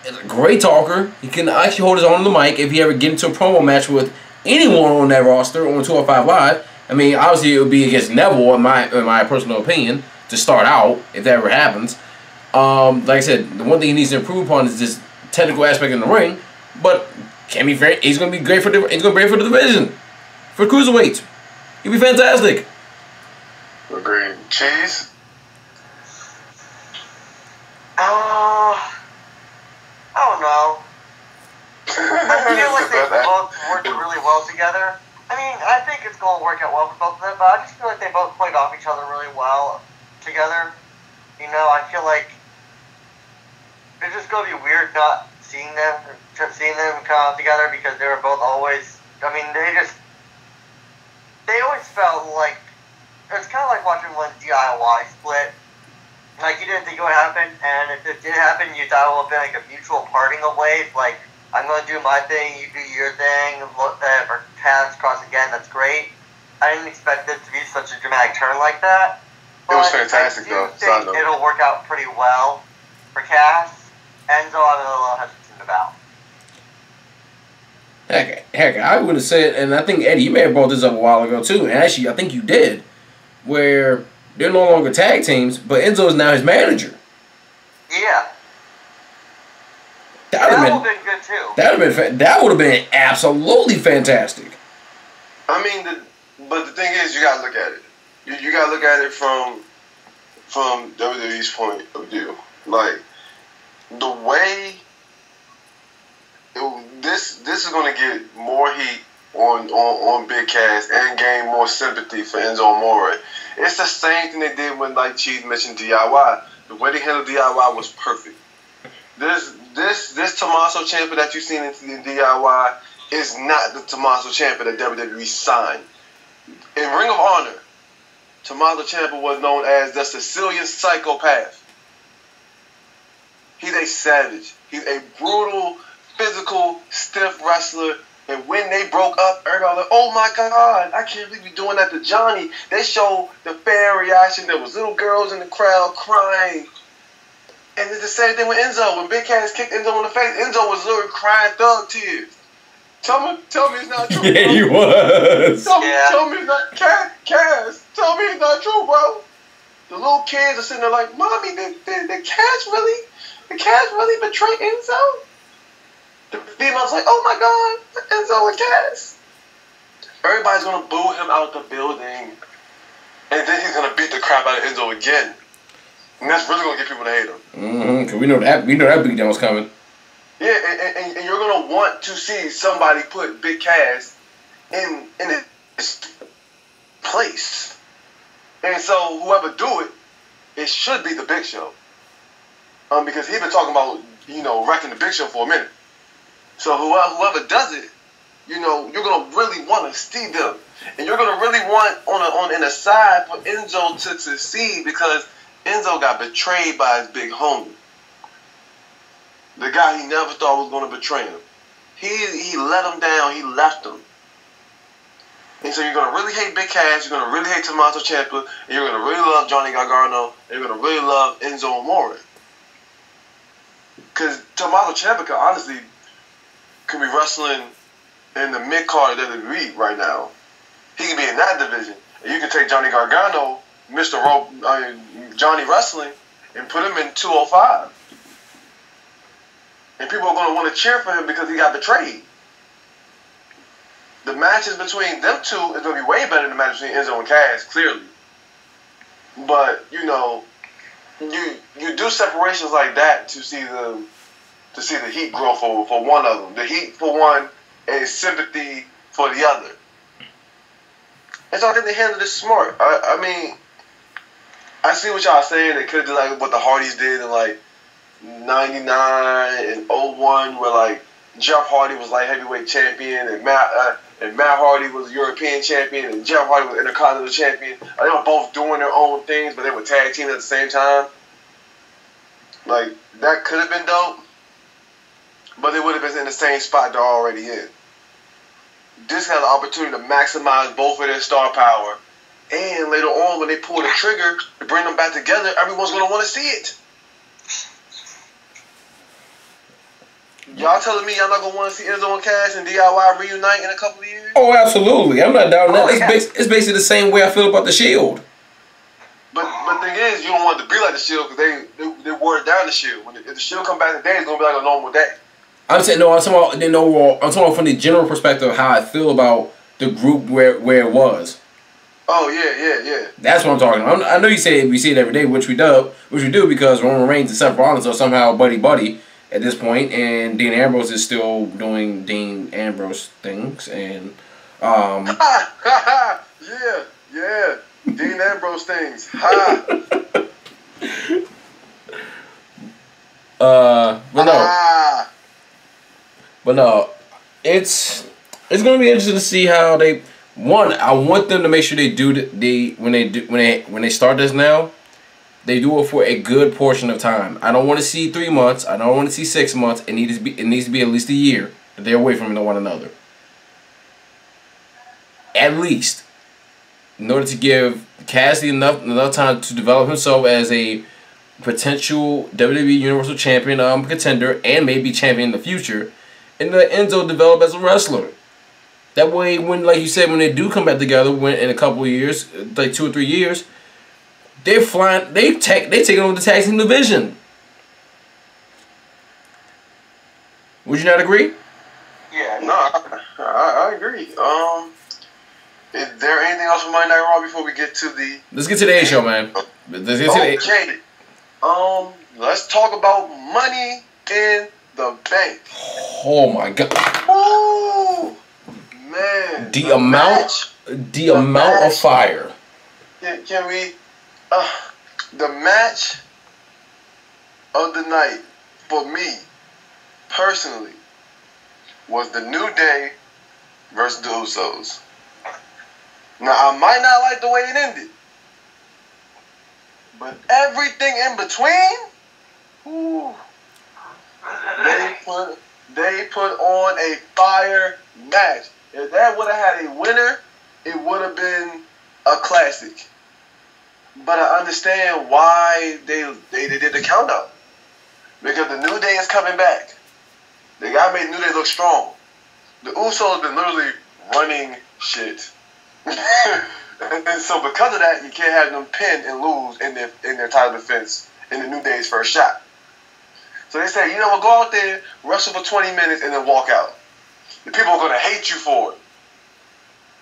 is a great talker. He can actually hold his own on the mic if he ever get into a promo match with anyone on that roster on 205 Live. I mean, obviously it would be against Neville, in my personal opinion, to start out, if that ever happens. Like I said, the one thing he needs to improve upon is just technical aspect in the ring, but can be very. He's going to be great for the. He's going to be great for the division, for cruiserweights. He'll be fantastic. Agreed. Cheese. I don't know. I feel like they both worked really well together. I mean, I think it's going to work out well for both of them, but I just feel like they both played off each other really well together. You know, I feel like it's just going to be weird not seeing them come out together because they were both always, I mean, they always felt like, it's kind of like watching one DIY split. Like, you didn't think it would happen, and if it did happen, you thought it would have been like a mutual parting of ways. Like, I'm going to do my thing, you do your thing, if our paths cross again, that's great. I didn't expect it to be such a dramatic turn like that. It was fantastic, though. I think it'll work out pretty well for Cass. Enzo, I'm a little hesitant about. Heck, I would have said, and I think, Eddie, you may have brought this up a while ago, too, and actually, I think you did, where they're no longer tag teams, but Enzo is now his manager. Yeah. That would have been good too. That would have been absolutely fantastic. I mean, but the thing is, you gotta look at it. You gotta look at it from WWE's point of view. Like the way this is gonna get more heat on Big Cass and gain more sympathy for Enzo Amore. It's the same thing they did when, like Cheese mentioned, DIY. The way they handled DIY was perfect. This Tommaso Ciampa that you've seen in DIY is not the Tommaso Ciampa that WWE signed. In Ring of Honor, Tommaso Ciampa was known as the Sicilian Psychopath. He's a savage. He's a brutal, physical, stiff wrestler. And when they broke up, everybody was like, oh my God, I can't believe you're doing that to Johnny. They showed the fan reaction. There was little girls in the crowd crying. And it's the same thing with Enzo. When Big Cass kicked Enzo in the face, Enzo was literally crying thug tears. Tell me it's not true. Yeah, he was. Tell me it's not Cass. Tell me it's not true, bro. The little kids are sitting there like, Mommy, did Cass really betray Enzo? The female's like, oh my God, Enzo and Cass. Everybody's gonna boo him out the building, and then he's gonna beat the crap out of Enzo again. And that's really gonna get people to hate him. Cause we know that beatdown was coming. Yeah, and you're gonna want to see somebody put Big Cass in his place. And so whoever do it should be the Big Show. Because he's been talking about, wrecking the Big Show for a minute. So whoever does it, you're gonna really want to see them. And you're gonna really want in a side for Enzo to succeed because Enzo got betrayed by his big homie. The guy he never thought was going to betray him. He let him down. He left him. And so you're going to really hate Big Cass. You're going to really hate Tommaso Ciampa. And you're going to really love Johnny Gargano. And you're going to really love Enzo Amore. Because Tommaso Ciampa honestly could be wrestling in the mid-card of WWE right now. He could be in that division. And you can take Johnny Gargano, Johnny Wrestling, and put him in 205. And people are going to want to cheer for him because he got betrayed. The matches between them two is going to be way better than the match between Enzo and Cass, clearly. But, you do separations like that to see the heat grow for one of them. The heat for one and sympathy for the other. And so I think they handled this smart. I mean, I see what y'all saying. They could do like what the Hardys did in like 99 and 01, where like Jeff Hardy was like heavyweight champion and Matt Hardy was European champion and Jeff Hardy was Intercontinental champion. They were both doing their own things, but they were tag teaming at the same time. Like that could have been dope, but they would have been in the same spot they're already in. This has an opportunity to maximize both of their star power. And later on, when they pull the trigger to bring them back together, everyone's going to want to see it. Y'all telling me y'all not going to want to see Enzo and Cass and DIY reunite in a couple of years? Oh, absolutely. I'm not doubting that. It's basically the same way I feel about the Shield. But the thing is, you don't want it to be like the Shield because they watered down the Shield. If the Shield come back today, it's going to be like a normal day. I'm saying no. I'm talking about overall. I'm talking about from the general perspective of how I feel about the group where it was. Oh yeah. That's what I'm talking about. I know you say we see it every day, which we do because Roman Reigns and Seth Rollins are somehow buddy at this point, and Dean Ambrose is still doing Dean Ambrose things, and yeah, Dean Ambrose things. Ha. But no, it's gonna be interesting to see how they. One, I want them to make sure they do when they start this now, they do it for a good portion of time. I don't want to see 3 months. I don't want to see 6 months. It needs to be at least a year that they're away from one another. At least, in order to give Cassidy enough time to develop himself as a potential WWE Universal Champion contender and maybe champion in the future, and let Enzo develop as a wrestler. That way, like you said, when they do come back together, in a couple of years, like 2 or 3 years, they're flying. They take over the tag team division. Would you not agree? Yeah, no, I agree. Is there anything else from Monday Night Raw before we get to the? Let's get to the A show, man. Let's get to the Okay. Let's talk about Money in the Bank. Oh my God. Woo! Man, the amount of fire. Can we? The match of the night for me, personally, was the New Day versus the Usos. Now I might not like the way it ended, but everything in between, whew, they put on a fire match. If that would have had a winner, it would have been a classic. But I understand why they did the count out. Because the New Day is coming back. They got to make New Day look strong. The Usos been literally running shit. and so because of that, you can't have them pin and lose in their title defense in the New Day's first shot. So they say, we'll go out there, wrestle for 20 minutes, and then walk out. The people are going to hate you for it.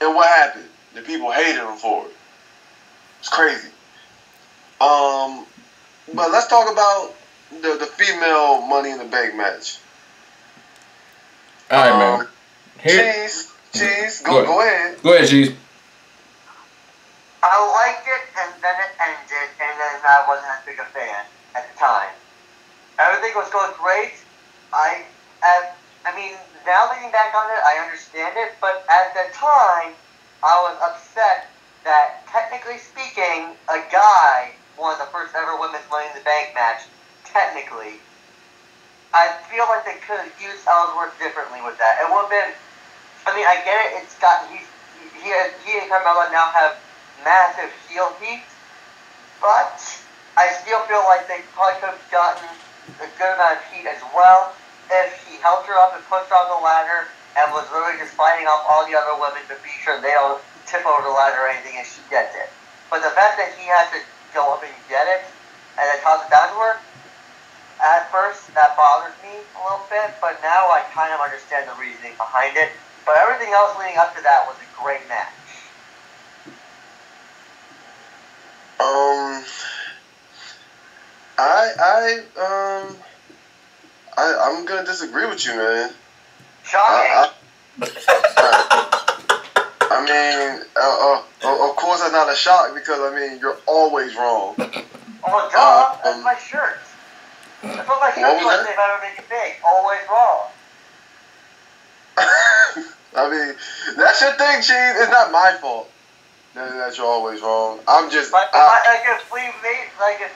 And what happened? The people hated them for it. It's crazy. But let's talk about the female Money in the Bank match. All right, man. Cheese, go ahead. Go ahead, Cheese. I liked it, and then it ended, and then I wasn't as big a fan at the time. Everything was going great. I mean, now looking back on it, I understand it, but at the time, I was upset that, technically speaking, a guy won the first ever women's Money in the Bank match. Technically, I feel like they could have used Ellsworth differently with that. It would have been. I mean, I get it. It's got he and Carmella now have massive heel heat, but I still feel like they probably could have gotten a good amount of heat as well if he helped her up and pushed her on the ladder and was literally just fighting off all the other women to be sure they don't tip over the ladder or anything, and she gets it. But the fact that he has to go up and get it and then toss it down to her, at first that bothered me a little bit, but now I kind of understand the reasoning behind it. But everything else leading up to that was a great match. I'm gonna disagree with you, man. Shocking. I mean, of course that's not a shock because I mean you're always wrong. Oh, duh! That's my shirt. That's what my shirt was. If I ever make it big, always wrong. I mean, that's your thing, Cheese. It's not my fault that you're always wrong. I'm just. But if we make it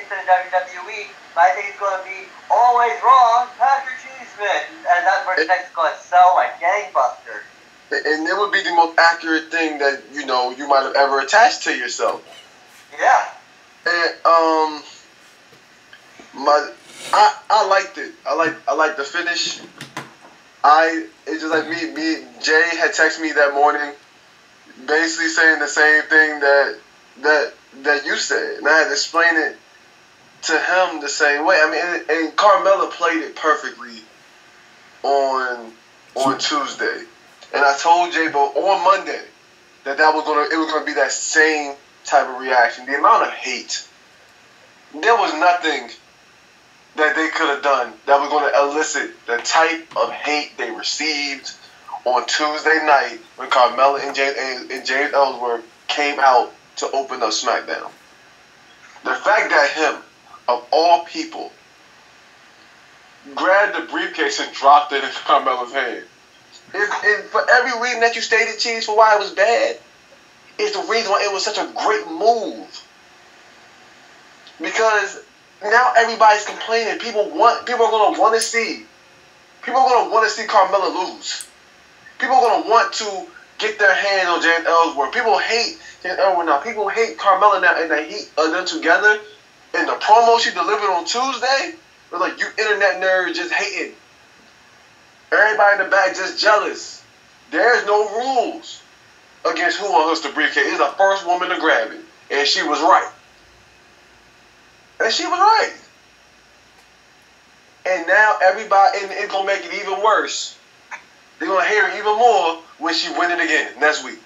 into the WWE, my thing is going to be always wrong, Patrick Cheeseman, and that's where the next going to sell like gangbusters. And it would be the most accurate thing that you might have ever attached to yourself. Yeah. And I liked it. I liked the finish. It's just like me. Jay had texted me that morning, basically saying the same thing that you said, and I had to explain it to him the same way. I mean, and Carmella played it perfectly on Tuesday, and I told J-Bo on Monday that it was gonna be that same type of reaction. The amount of hate, there was nothing that they could have done that was going to elicit the type of hate they received on Tuesday night when Carmella and James Ellsworth came out to open up SmackDown. The fact that him, of all people, grabbed the briefcase and dropped it in Carmella's hand. And for every reason that you stated, Cheese, for why it was bad, is the reason why it was such a great move. Because now everybody's complaining. People are gonna want to see Carmella lose. People are gonna want to get their hands on James Ellsworth. People hate James Ellsworth now. People hate Carmella now, and the heat of them together. And the promo she delivered on Tuesday was like, you internet nerds just hating. Everybody in the back just jealous. There's no rules against who unhooks the briefcase. It's the first woman to grab it, and she was right. And she was right. And now everybody, and it's going to make it even worse. They're going to hate her even more when she win it again next week.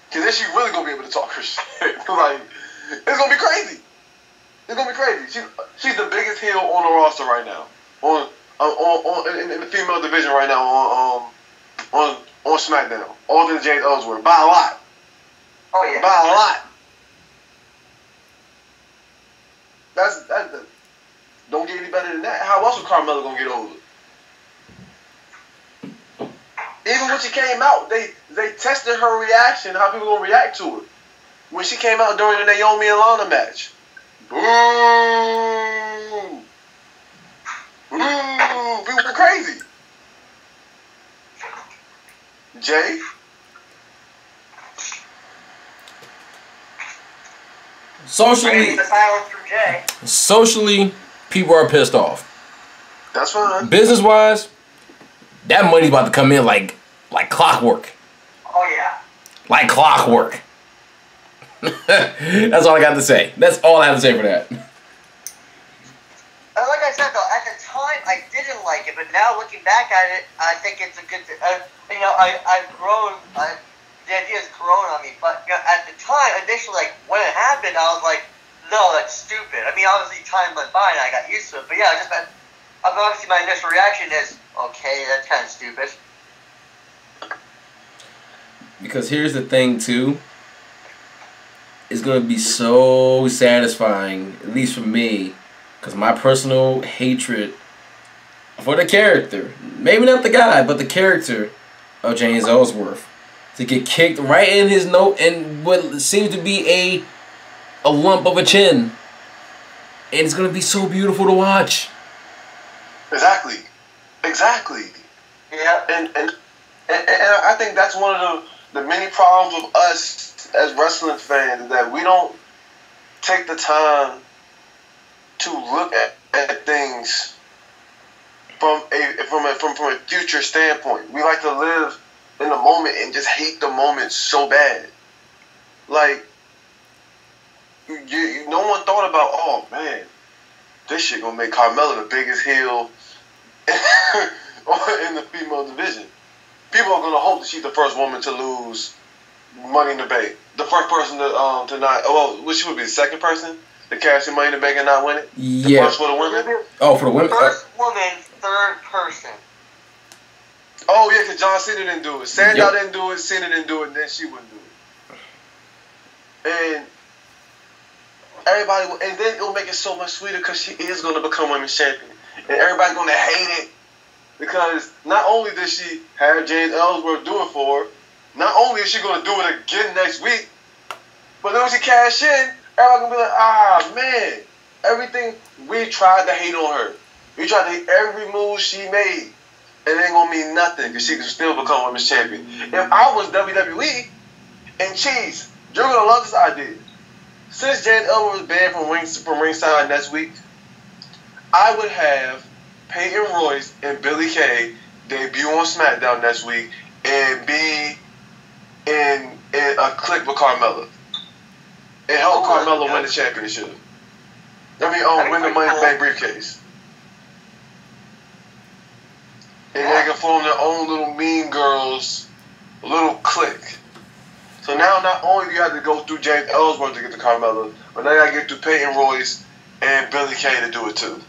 Because then she really going to be able to talk her shit. Like, it's going to be crazy. It's going to be crazy. She's the biggest heel on the roster right now. In the female division right now on SmackDown. Older than James Ellsworth. By a lot. Oh, yeah. By a lot. That's don't get any better than that. How else was Carmella gonna get over? Even when she came out, they tested her reaction, how people gonna react to it. When she came out during the Naomi and Lana match, boo, people went crazy. Jay. Socially, people are pissed off. That's fine. Business-wise, that money's about to come in like clockwork. Oh, yeah. Like clockwork. That's all I got to say. That's all I have to say for that. Like I said, though, at the time, I didn't like it, but now looking back at it, I think it's a good thing. I've grown. The idea's grown on me, but at the time, initially, like, when it happened, I was like, no, that's stupid. I mean, obviously, time went by and I got used to it, but yeah, obviously my initial reaction is, okay, that's kind of stupid. Because here's the thing, too. It's going to be so satisfying, at least for me, because my personal hatred for the character, maybe not the guy, but the character of James Ellsworth, to get kicked right in his nose and what seems to be a lump of a chin. And it's going to be so beautiful to watch. Exactly. Yeah. And I think that's one of the many problems of us as wrestling fans, that we don't take the time to look at things from a future standpoint. We like to live in the moment and just hate the moment so bad. Like, no one thought about, oh man, this shit gonna make Carmella the biggest heel in the female division. People are gonna hope that she's the first woman to lose Money in the Bank. The first person to not. Well, which would be the second person to cash in Money in the Bank and not win it. The first for the women. Oh, for the women. First woman, third person. Oh yeah, because John Cena didn't do it. Sandow didn't do it. Cena didn't do it, and then she wouldn't do it. And everybody, and then it'll make it so much sweeter because she is going to become women's champion, and everybody's going to hate it because not only did she have James Ellsworth do it for her, not only is she going to do it again next week, but then when she cash in, everybody's going to be like, ah man, everything we tried to hate on her, we tried to hate every move she made. It ain't gonna mean nothing because she can still become women's champion. If I was WWE and Cheese, you're gonna love this idea. Since James Ellsworth was banned from ringside next week, I would have Peyton Royce and Billie Kay debut on SmackDown next week and be in a clique with Carmella and help Carmella win the championship. Win the Money in the Bank briefcase. and they can form their own little Mean Girls, little clique. So now, not only do you have to go through James Ellsworth to get to Carmella, but now you got to get through Peyton Royce and Billy Kay to do it too.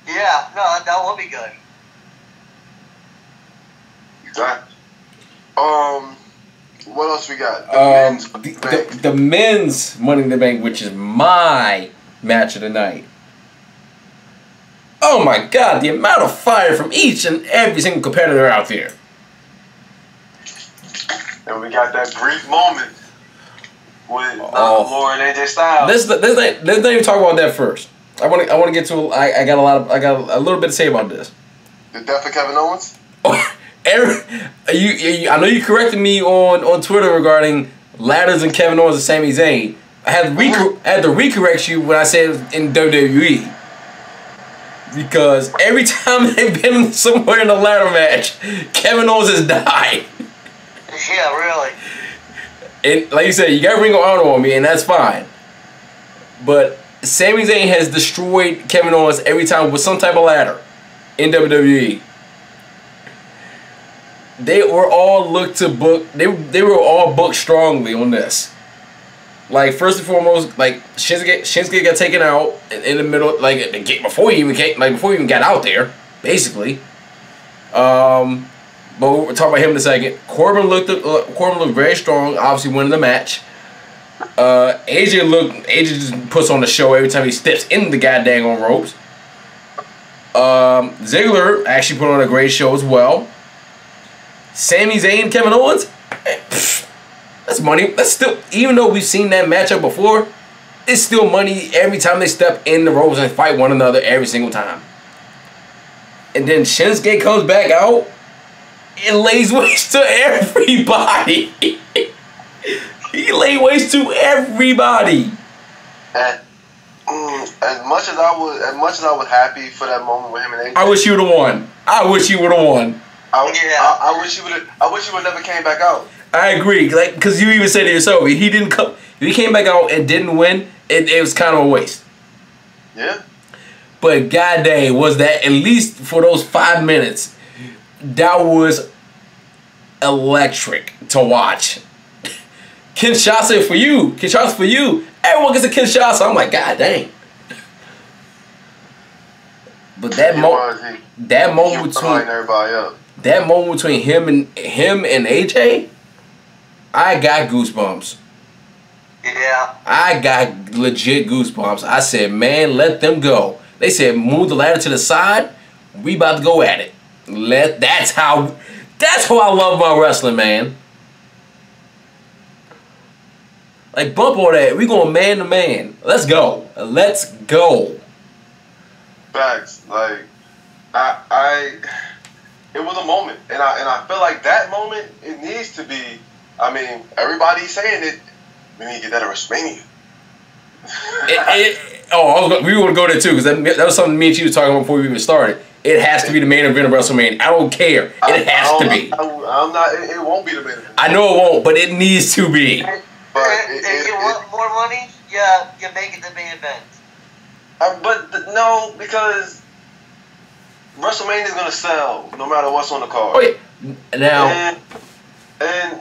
Yeah, no, that will be good. Exactly. What else we got? The men's Money in the Bank, which is my match of the night. Oh my God, the amount of fire from each and every single competitor out there. And we got that brief moment with Laura and AJ Styles. Let's not even talk about that first. I want to get to. I got a little bit to say about this. The death of Kevin Owens. I know you corrected me on Twitter regarding ladders and Kevin Owens and Sami Zayn. I had to recorrect you when I said in WWE. Because every time they've been somewhere in a ladder match, Kevin Owens has died. Yeah, really. And like you said, you got Ring of Honor on me, and that's fine. But Sami Zayn has destroyed Kevin Owens every time with some type of ladder in WWE. They were all looked to book. They were all booked strongly on this. Like, first and foremost, like Shinsuke got taken out in the middle, like before he even got out there, basically. But we'll talk about him in a second. Corbin looked very strong, obviously winning the match. AJ just puts on the show every time he steps in the goddamn on ropes. Ziggler actually put on a great show as well. Sami Zayn, Kevin Owens, that's money. That's still, even though we've seen that matchup before, it's still money every time they step in the ropes and fight one another every single time. And then Shinsuke comes back out and lays waste to everybody. He laid waste to everybody. And as much as I was happy for that moment with him and AJ, I wish you would have won. I wish you would have won. I wish he would never came back out. I agree, like, because you even said it yourself. If he didn't come, if he came back out and didn't win, it was kind of a waste. Yeah. But goddamn, was that, at least for those 5 minutes, that was electric to watch. Kinshasa for you. Kinshasa for you. Everyone gets a Kinshasa. I'm like, god dang. But that moment between him and AJ, I got goosebumps. Yeah. I got legit goosebumps. I said, man, let them go. They said, move the ladder to the side. We about to go at it. That's how I love my wrestling, man. Like, bump all that. We going man to man. Let's go. Let's go. Facts. Like, it was a moment, and I feel like that moment, it needs to be. I mean, everybody's saying it. We need to get that at WrestleMania. We want to go there too, because that was something me and you was talking about before we even started. It has to be the main event of WrestleMania. I don't care. It has to be. I'm not. It won't be the main event. I know it won't, but it needs to be. But if you want more money, yeah, you make it the main event. No, because WrestleMania is gonna sell no matter what's on the card. Oh yeah. Now. And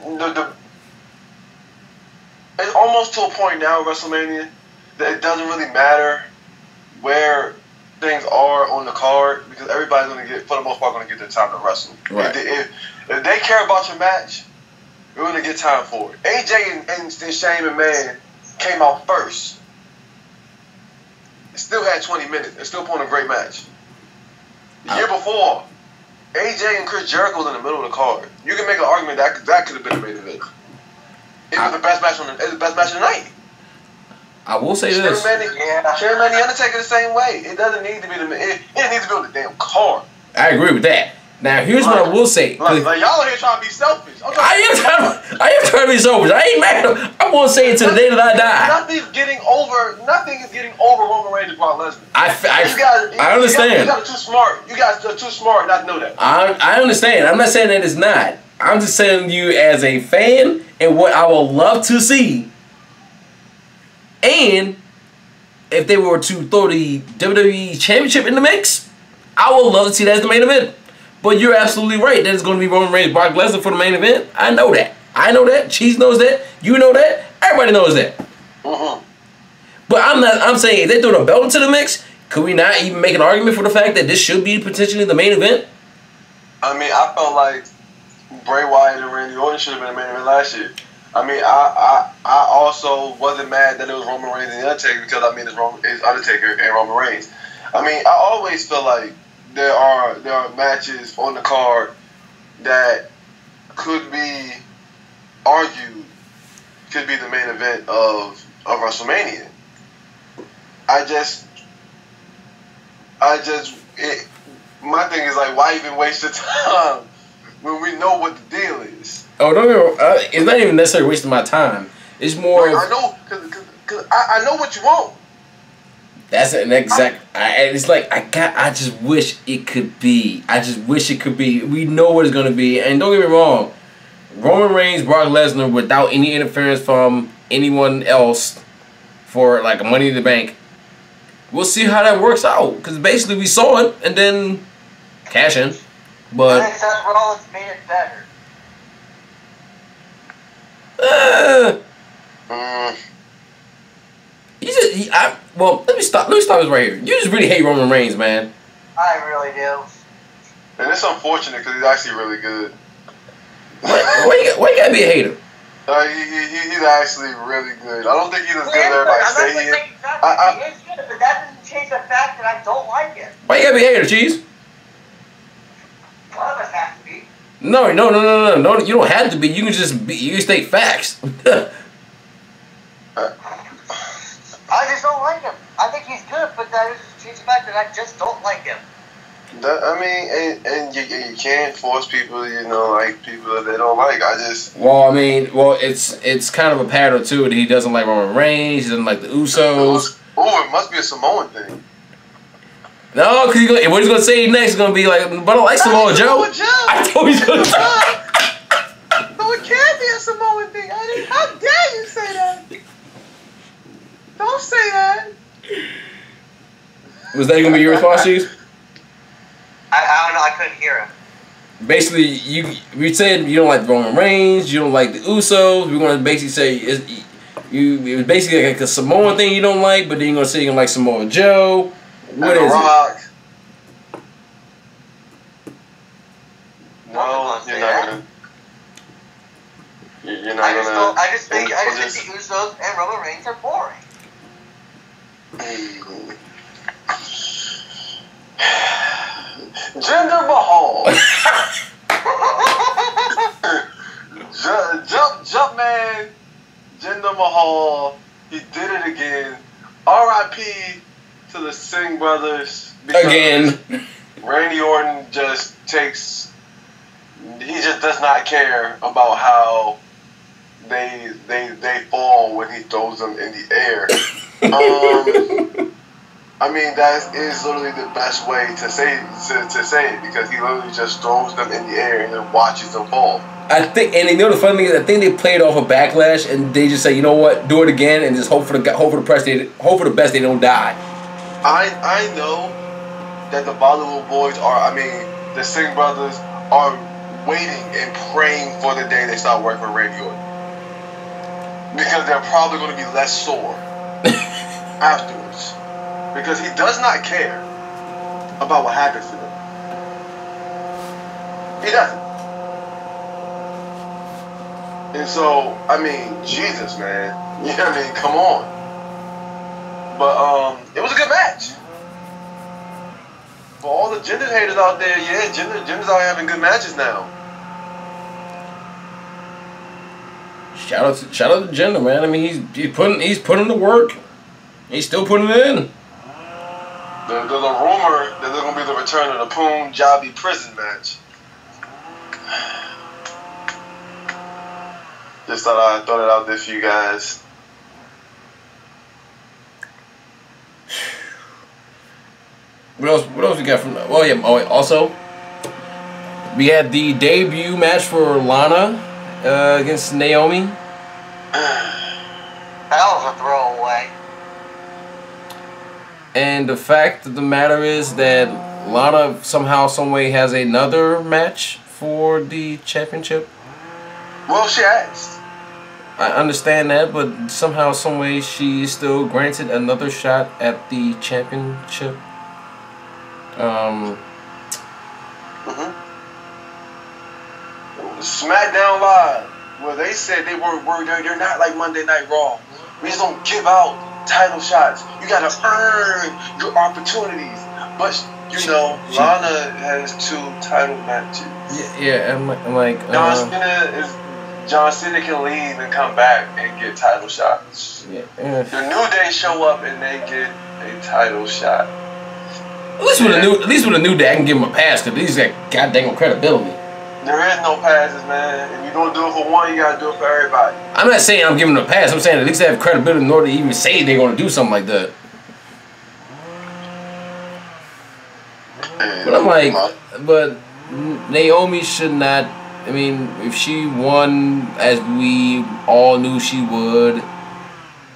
it's almost to a point now, WrestleMania, that it doesn't really matter where things are on the card, because everybody's going to get, for the most part, going to get their time to wrestle. Right. If they care about your match, you're going to get time for it. AJ and Shane McMahon came out first. It still had 20 minutes. It still put on a great match. The year before, AJ and Chris Jericho was in the middle of the card. You can make an argument that could have been the main event. It was the best match of the night. I will say this. Shane McMahon, The Undertaker, the same way. It doesn't need to be it needs to be on the damn card. I agree with that. Now here's what I will say. Like y'all are here trying to be selfish. I am trying to be selfish. I ain't mad. I'm gonna say it to the day that I die. Nothing is getting over Roman Reigns and Brock Lesnar. I understand. You guys are too smart. You guys are too smart not to know that. I understand. I'm not saying that it's not. I'm just telling you as a fan and what I would love to see. And if they were to throw the WWE Championship in the mix, I would love to see that as the main event. But you're absolutely right. That it's going to be Roman Reigns, Brock Lesnar for the main event. I know that. I know that. Cheese knows that. You know that. Everybody knows that. But I'm saying if they throw the belt into the mix, could we not even make an argument for the fact that this should be potentially the main event? I mean, I felt like Bray Wyatt and Randy Orton should have been the main event last year. I mean, I also wasn't mad that it was Roman Reigns and The Undertaker because, I mean, it's Undertaker and Roman Reigns. I mean, I always feel like there are matches on the card that could be argued could be the main event of WrestleMania. My thing is like, why even waste the time when we know what the deal is? Oh, don't get me wrong. It's not even necessarily wasting my time. It's more. I know, cause I know what you want. That's an exact. It's like I just wish it could be. I just wish it could be. We know what it's gonna be, and don't get me wrong. Roman Reigns, Brock Lesnar, without any interference from anyone else, for like a Money in the Bank. We'll see how that works out, because basically we saw it and then cash in. But I think Seth Rollins made it better. Well, let me stop this right here. You just really hate Roman Reigns, man. I really do. And it's unfortunate because he's actually really good. Why you gotta be a hater? He's actually really good. I don't think he's as good as everybody say he is. He is good, but that doesn't change the fact that I don't like him. Why you gotta be a hater, Cheese? One of us has to be. No. You don't have to be. You can just be. You can state facts. I just don't like him. I think he's good, but that doesn't change the fact that I just don't like him. You can't force people, like people that they don't like. It's kind of a pattern too. That he doesn't like Roman Reigns. He doesn't like the Usos. Oh, it must be a Samoan thing. No, because what he's gonna say next is gonna be like, but I don't like Samoa Joe. I told you. No, it can't be a Samoan thing. How dare you say that? Don't say that. Was that gonna be your response, Cheese? I don't know. I couldn't hear him. Basically, we said you don't like Roman Reigns, you don't like the Usos. We're gonna basically say it was basically like a Samoan thing you don't like, but then you're gonna say you don't like Samoa Joe. What is Rock. it? No, you're not gonna. You're not gonna. I just think the Usos and Roman Reigns are boring. Jinder Mahal. Jump man. Jinder Mahal. He did it again. R.I.P. to the Singh brothers. Again. Randy Orton just takes. He just does not care about how they fall when he throws them in the air. I mean, that is literally the best way to say it because he literally just throws them in the air and then watches them fall. I think, and the funny thing is, I think they played off a backlash and they just say, you know what, do it again and just hope for the best they don't die. I know that the Bollywood boys the Singh brothers are waiting and praying for the day they start working with Randy Orton because they're probably going to be less sore afterwards. Because he does not care about what happens to them. He doesn't. And so, Jesus, man. Come on. But, it was a good match. For all the Jinder haters out there, yeah, Jinder's out having good matches now. Shout out to Jinder, man. He's putting the work. He's still putting it in. There's a rumor that there's going to be the return of the Punjabi prison match. Just thought I'd throw that out there for you guys. What else we got from that? Well, yeah. Oh, also, we had the debut match for Lana against Naomi. That was a throwaway. And the fact of the matter is that Lana somehow, someway has another match for the championship. Well, she asked. I understand that, but somehow, someway, she's still granted another shot at the championship. Smackdown Live, where they said they're not like Monday Night Raw. We just don't give out title shots. You gotta earn your opportunities. But you know, Lana has 2 title matches. Yeah. I'm like John Cena can leave and come back and get title shots. Yeah. The New Day show up and they get a title shot. At least with a New Day, I can give him a pass because he's got goddamn credibility. There is no passes, man. If you don't do it for one, you gotta do it for everybody. I'm not saying I'm giving them a pass. I'm saying at least they have credibility in order to even say they're going to do something like that. But I'm like, but Naomi should not. I mean, if she won as we all knew she would,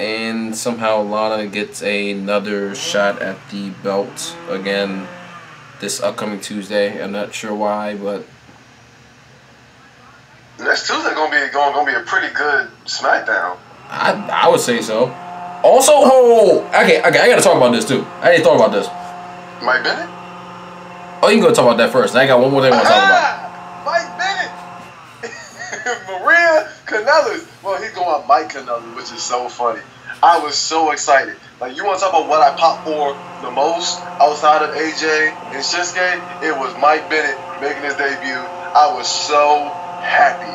and somehow Lana gets another shot at the belt again this upcoming Tuesday. I'm not sure why, but next Tuesday gonna be a pretty good SmackDown. I would say so. Also, okay, I gotta talk about this too. I didn't thought about this. Mike Bennett? Oh, you can go talk about that first. I got one more thing I want to talk about. Mike Bennett! Maria Kanellis. Well, he's going on Mike Kanellis, which is so funny. I was so excited. Like, you want to talk about what I popped for the most outside of AJ and Shinsuke? It was Mike Bennett making his debut. I was so happy.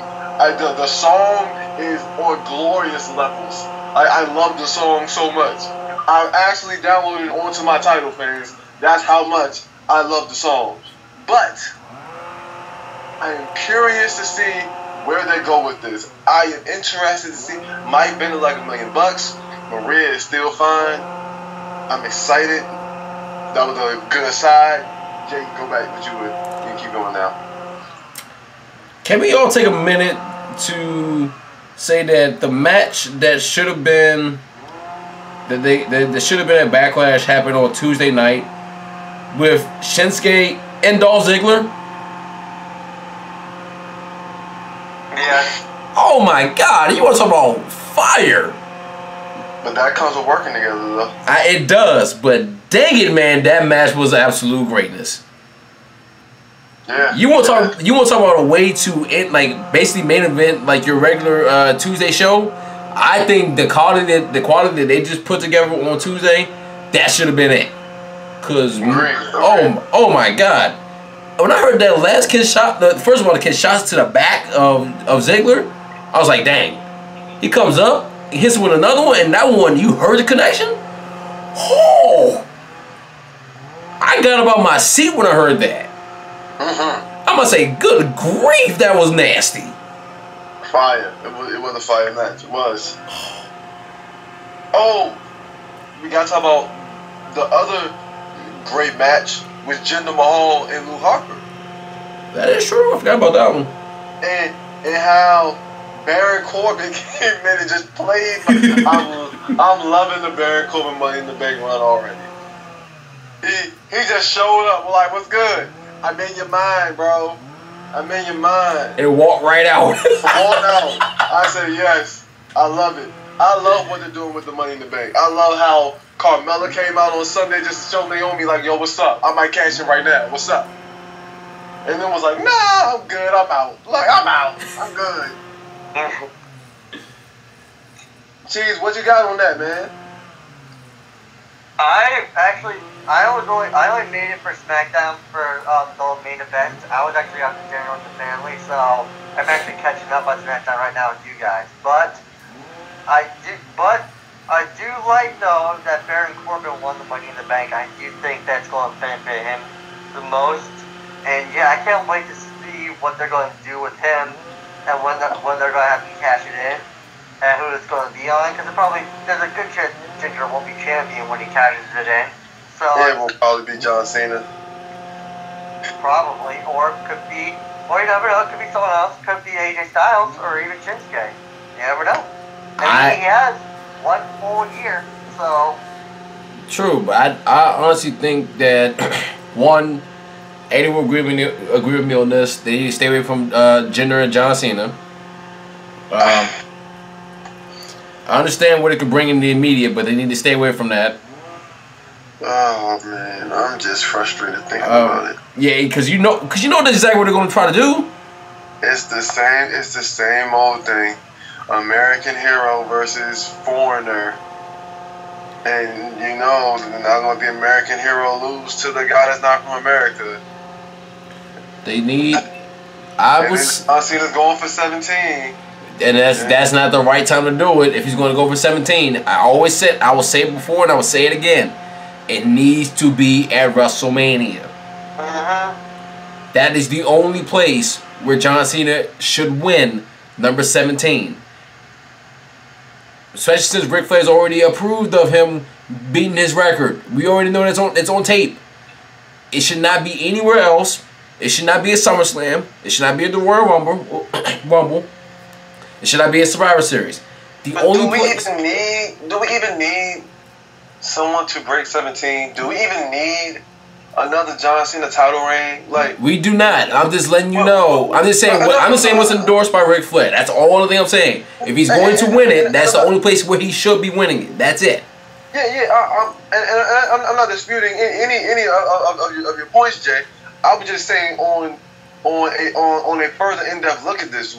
The song is on glorious levels. I love the song so much. I actually downloaded it onto my title, fans. That's how much I love the songs. But I am curious to see where they go with this. I am interested to see Mike Bennett like $1 million. Maria is still fine. I'm excited. That was a good aside. Jake, go back. But you can keep going now. Can we all take a minute to say that the match that should have been that should have been at Backlash happened on Tuesday night with Shinsuke and Dolph Ziggler? Yeah. Oh my God! You want to talk about fire? But that comes with working together, though. It does, but dang it, man, that match was absolute greatness. Yeah. You want to talk about a way to end, like basically main event like your regular Tuesday show? I think the quality that they just put together on Tuesday, that should have been it. Cause oh my God, when I heard that last kiss shot, first of all the kiss shots to the back of Ziggler, I was like, dang. He comes up, he hits with another one, and that one you heard the connection. Oh, I got up out my seat when I heard that. I'm gonna say, good grief, that was nasty. Fire. It was a fire match. It was. Oh, we gotta talk about the other great match with Jinder Mahal and Luke Harper. That is true. I forgot about that one. And how Baron Corbin came in and just played. I'm loving the Baron Corbin Money in the Bank run already. He just showed up. We're like, what's good? I'm in your mind, bro. I'm in your mind. It walked right out. I said yes. I love it. I love what they're doing with the Money in the Bank. I love how Carmella came out on Sunday just to show Naomi like, yo, what's up? I might cash it right now. What's up? And then was like, nah, I'm good. I'm out. Like, I'm out. I'm good. Cheese, what you got on that, man? I only made it for SmackDown for the main event. I was actually out to dinner with the family, so I'm actually catching up on SmackDown right now with you guys. But I do like though that Baron Corbin won the Money in the Bank. I do think that's going to benefit him the most. And yeah, I can't wait to see what they're going to do with him and when they're going to have to cash it in and who it's going to be on. Because there's a good chance Jinder won't be champion when he cashes it in. So it will probably be John Cena. Probably, or it could be, or you never know, it could be someone else. Could be AJ Styles or even Shinsuke. You never know. I mean, he has 1 full year, so. True, but I honestly think that One, Eddie will agree with me on this. They need to stay away from Jinder and John Cena. I understand what it could bring in the media, but they need to stay away from that. Oh man, I'm just frustrated thinking about it. Yeah, because you know that's exactly what they're going to try to do. It's the same old thing. American hero versus foreigner. And you know, not going to the American hero lose to the guy that's not from America. They need. John Cena's going for 17. And that's not the right time to do it if he's going to go for 17. I will say it before and I will say it again. It needs to be at WrestleMania. That is the only place where John Cena should win number 17. Especially since Ric Flair's already approved of him beating his record. We already know it's on tape. It should not be anywhere else. It should not be at SummerSlam. It should not be at the Royal Rumble. It should not be a Survivor Series. Do we even need someone to break 17? Do we even need another John Cena title reign? Like, we do not. I'm just letting you know. I'm just saying what's endorsed by Ric Flair. That's all the thing I'm saying. If he's going to win it, that's the only place where he should be winning it. That's it. Yeah. I'm not disputing any of your points, Jay. I was just saying on a further in-depth look at this.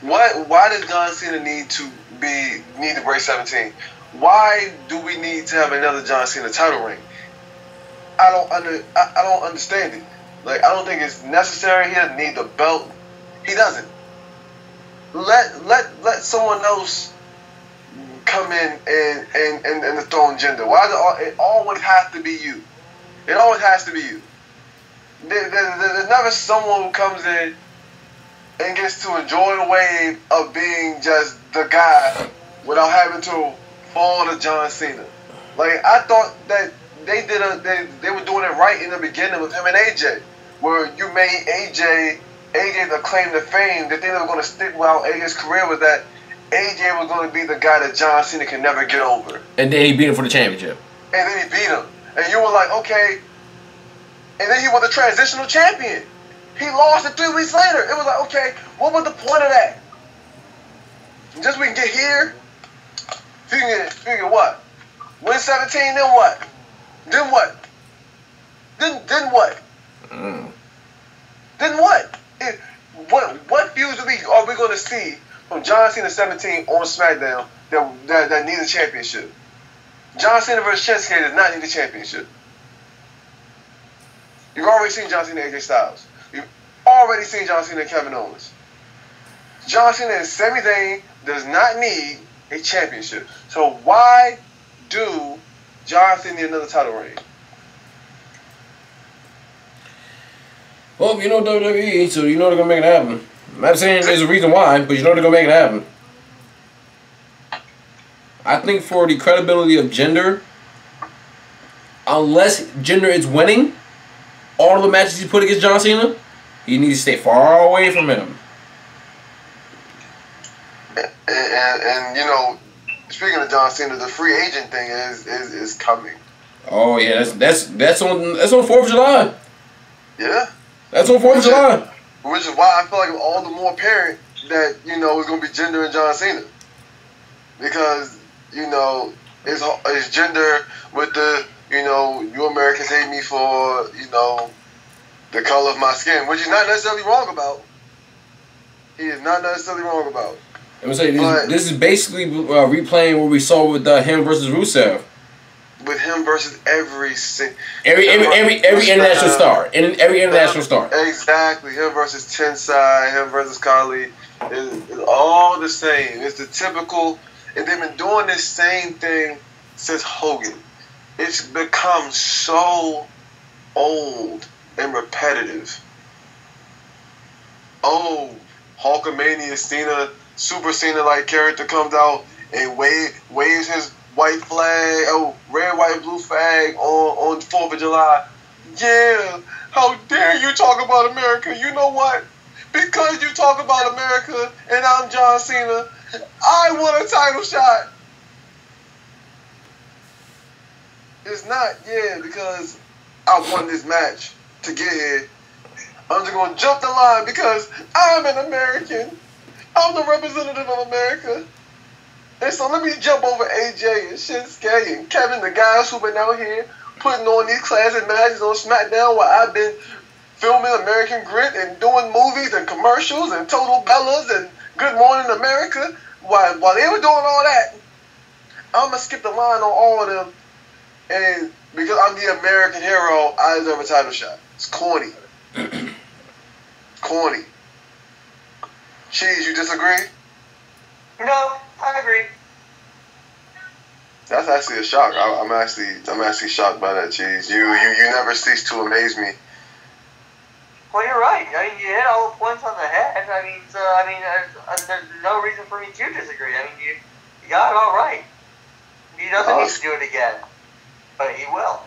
Why does John Cena need to break 17? Why do we need to have another John Cena title reign? I don't understand it. Like, I don't think it's necessary. He doesn't need the belt. He doesn't. Let someone else come in and the throne gender. Why does it always have to be you? It always has to be you. There's never someone who comes in and gets to enjoy the wave of being just the guy without having to fall to John Cena. Like, I thought that they were doing it right in the beginning with him and AJ, where you made AJ the claim to fame. The thing that was going to stick while AJ's career was that AJ was going to be the guy that John Cena can never get over. And then he beat him for the championship. And then he beat him. And you were like, okay. And then he was a transitional champion. He lost it 3 weeks later. It was like, okay, what was the point of that? Just we can get here. Figure what? Win 17, then what? Then what? Then what? Then what? What feuds are we going to see from John Cena 17 on SmackDown that needs a championship? John Cena versus Shinsuke does not need a championship. You've already seen John Cena and AJ Styles. You've already seen John Cena and Kevin Owens. John Cena and Sami Zayn does not need a championship. So why do John Cena need another title reign? Well, you know WWE, so you know they're going to make it happen. I'm not saying there's a reason why, but you know they're going to make it happen. I think for the credibility of Jinder, unless Jinder is winning all of the matches he put against John Cena, he needs to stay far away from him. And you know, speaking of John Cena, the free agent thing is coming. Oh yeah, that's on 4th of July. Yeah. That's on 4th of July. Which is why I feel like all the more apparent that, you know, it's gonna be Jinder and John Cena. Because, you know, it's Jinder with the, you know, you Americans hate me for, you know, the color of my skin, which he's not necessarily wrong about. He is not necessarily wrong about. I'm gonna say this is basically replaying what we saw with him versus Rusev. With him versus every international star, every international star. Exactly, him versus Tensai, him versus Kali, it's all the same. It's the typical, and they've been doing this same thing since Hogan. It's become so old and repetitive. Oh, Hulkamania Cena, Super Cena-like character comes out and waves his white flag, red, white, blue flag on 4th of July. Yeah, how dare you talk about America? You know what? Because you talk about America and I'm John Cena, I want a title shot. It's not, because I won this match to get here. I'm just going to jump the line because I'm an American. I'm the representative of America. And so let me jump over AJ and Shinsuke and Kevin, the guys who've been out here putting on these classic matches on Smackdown while I've been filming American Grit and doing movies and commercials and Total Bellas and Good Morning America. While they were doing all that, I'm going to skip the line on all of them. And because I'm the American hero, I deserve a title shot. It's corny. Corny. Cheese, you disagree? No, I agree. That's actually a shock. I'm actually shocked by that, Cheese. You never cease to amaze me. Well, you're right. I mean, you hit all the points on the head. I mean, there's no reason for me to disagree. I mean, you got it all right. He doesn't need to do it again, but he will.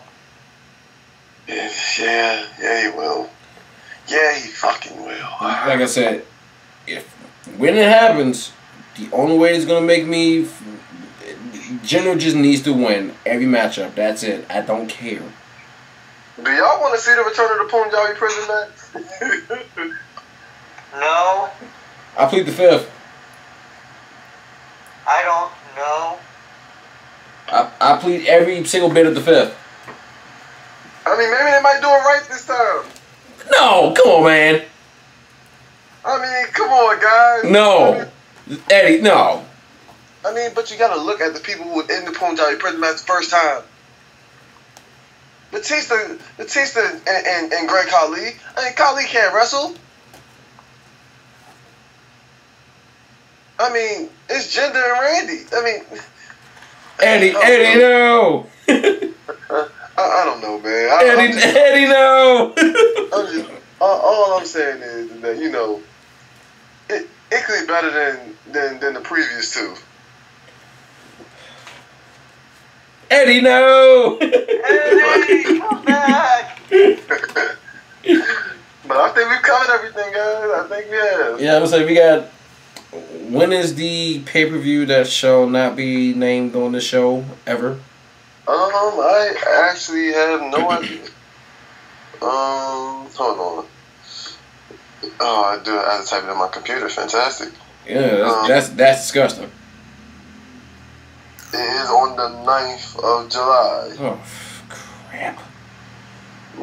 Yeah, he will. Yeah, he fucking will. Like I said, when it happens, the only way it's gonna make me, Jinder just needs to win every matchup. That's it. I don't care. Do y'all want to see the return of the Punjabi prison match? No. I plead the fifth. I don't know. I plead every single bit of the fifth. I mean, maybe they might do it right this time. No, come on, man. I mean, come on, guys. No. Eddie, no. I mean, but you gotta look at the people who were in the Punjabi prison match the first time. Batista and Great Khali. I mean, Khali can't wrestle. I mean, it's Jinder and Randy. I mean, Eddie, no. I don't know, man. Eddie, no. All I'm saying is that, you know, it could be better than the previous two. Eddie, no. Eddie, come back. But I think we've covered everything, guys. I think we have. Yeah, I'm gonna say we got. When is the pay-per-view that shall not be named on the show ever? I actually have no idea. Hold on. Oh, I do. I have to type it in my computer. Fantastic. Yeah, that's disgusting. It is on the 9th of July. Oh, crap.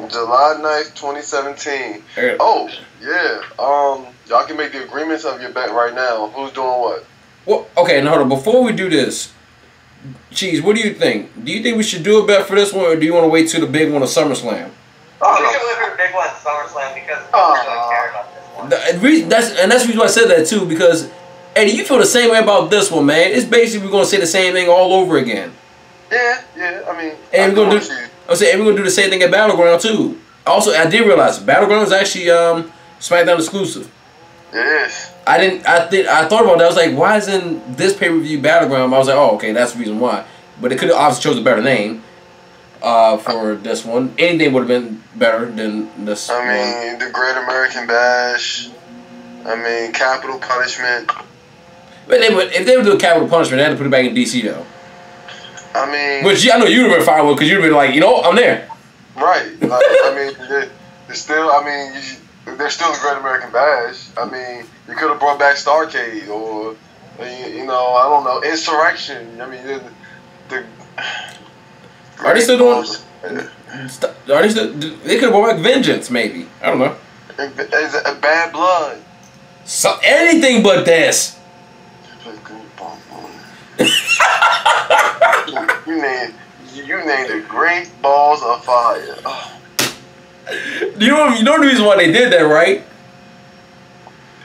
July 9th, 2017. Oh, yeah. Y'all can make the agreements of your bet right now. Who's doing what? Well, okay, now hold on. Before we do this, Cheese, what do you think? Do you think we should do a bet for this one, or do you want to wait till the big one of SummerSlam? We can wait for the big one at SummerSlam because we don't really care about this one. That's the reason why I said that too, because Eddie, you feel the same way about this one, man. It's basically we're gonna say the same thing all over again. Yeah. I mean, and we're gonna do the same thing at Battleground too. Also, I did realize Battleground is actually SmackDown exclusive. Yes. I thought about that. I was like, why isn't this pay-per-view Battleground? I was like, oh, okay, that's the reason why. But it could have obviously chose a better name for this one. Anything would have been better than this one. I mean, the Great American Bash. I mean, Capital Punishment. But if they would do a Capital Punishment, they had to put it back in DC though. I mean, which I know you'd have been fine with because you'd have been like, you know, I'm there. Right. Like, I mean, they're still. I mean, they're still the Great American Bash. I mean, you could have brought back Starrcade or, you know, I don't know, Insurrection. I mean, are they still doing? Are they still? They could have brought back Vengeance, maybe. I don't know. Is it a Bad Blood? So anything but this. You named the Great Balls of Fire. Oh. You know the reason why they did that, right?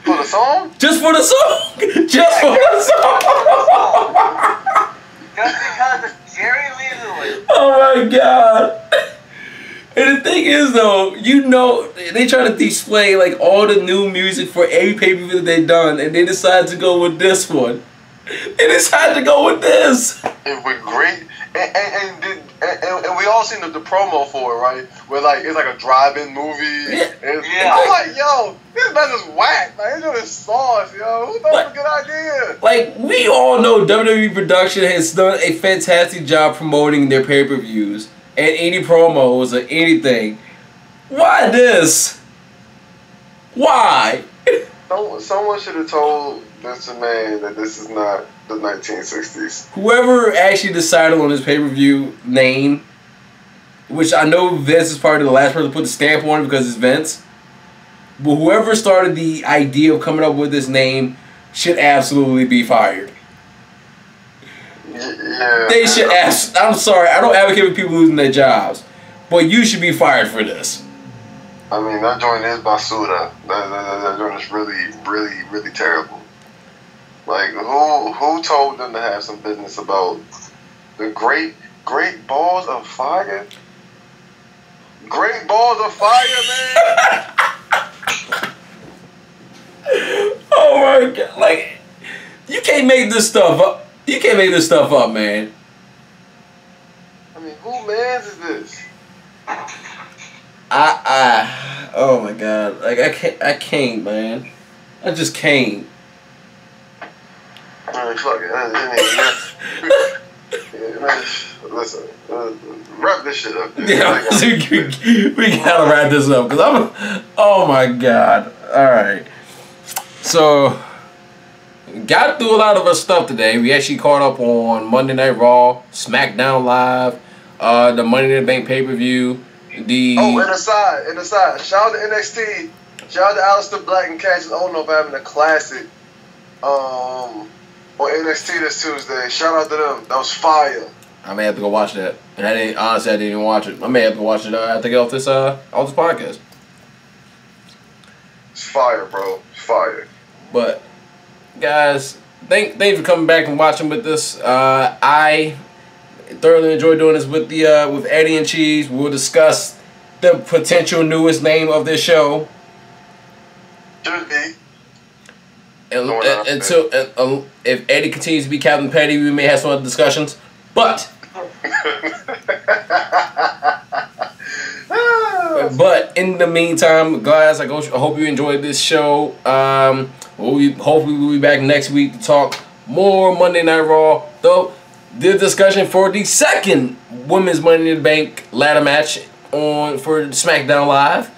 For the song? Just for the song. Just for the song. Just because of Jerry Lee Lewis. Oh my God. And the thing is, though, you know, they try to display like all the new music for every pay-per-view that they've done, and they decided to go with this one. They decided to go with this. It was great, and we all seen the promo for it, right? Where like it's like a drive-in movie. Yeah. I'm like, yo, this man is whack. Like, it's just sauce, yo. Who thought it was a good idea? Like, we all know WWE production has done a fantastic job promoting their pay-per-views. and any promos or anything. Why this? Why? Someone should have told Vince McMahon that this is not the 1960s. Whoever actually decided on this pay-per-view name, which I know Vince is probably the last person to put the stamp on it because it's Vince, but whoever started the idea of coming up with this name should absolutely be fired. Yeah. They should I'm sorry, I don't advocate for people losing their jobs, but you should be fired for this. I mean, that joint is basura. That joint is really terrible. Like, who told them to have some business about the great balls of fire? Great balls of fire, man. Oh my god! Like, you can't make this stuff up. You can't make this stuff up, man. I mean, who mans is this? Oh my god! Like, I can't, man. I just can't. I mean, fuck it. Listen, wrap this shit up. Yeah, we gotta wrap this up because oh my god! All right, so got through a lot of our stuff today. We actually caught up on Monday Night Raw, Smackdown Live, the Money in the Bank pay-per-view. And aside, shout out to NXT, shout out to Aleister Black and Cassius Ohno for having a classic on NXT this Tuesday. Shout out to them. That was fire. I may have to go watch that. And I didn't even watch it. I may have to watch it after I get off this podcast. It's fire, bro. It's fire. But guys, thanks for coming back and watching with this. I thoroughly enjoyed doing this with Eddie and Cheese. We'll discuss the potential newest name of this show. Should be. Until if Eddie continues to be Captain Petty, we may have some other discussions. But in the meantime, guys, I hope you enjoyed this show. Hopefully we'll be back next week to talk more Monday Night Raw. Though the discussion for the second Women's Money in the Bank ladder match for SmackDown Live.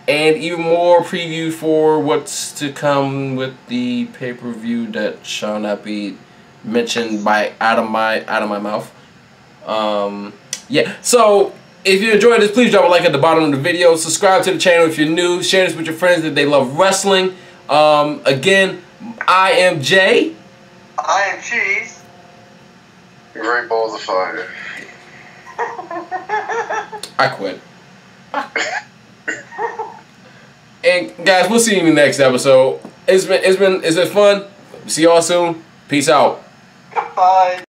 And even more preview for what's to come with the pay-per-view that shall not be mentioned out of my mouth. Yeah. So if you enjoyed this, please drop a like at the bottom of the video. Subscribe to the channel if you're new. Share this with your friends that they love wrestling. Again, I am Jay. I am Cheese. Great balls of fire. I quit. And guys, we'll see you in the next episode. It's been fun. See y'all soon. Peace out. Bye.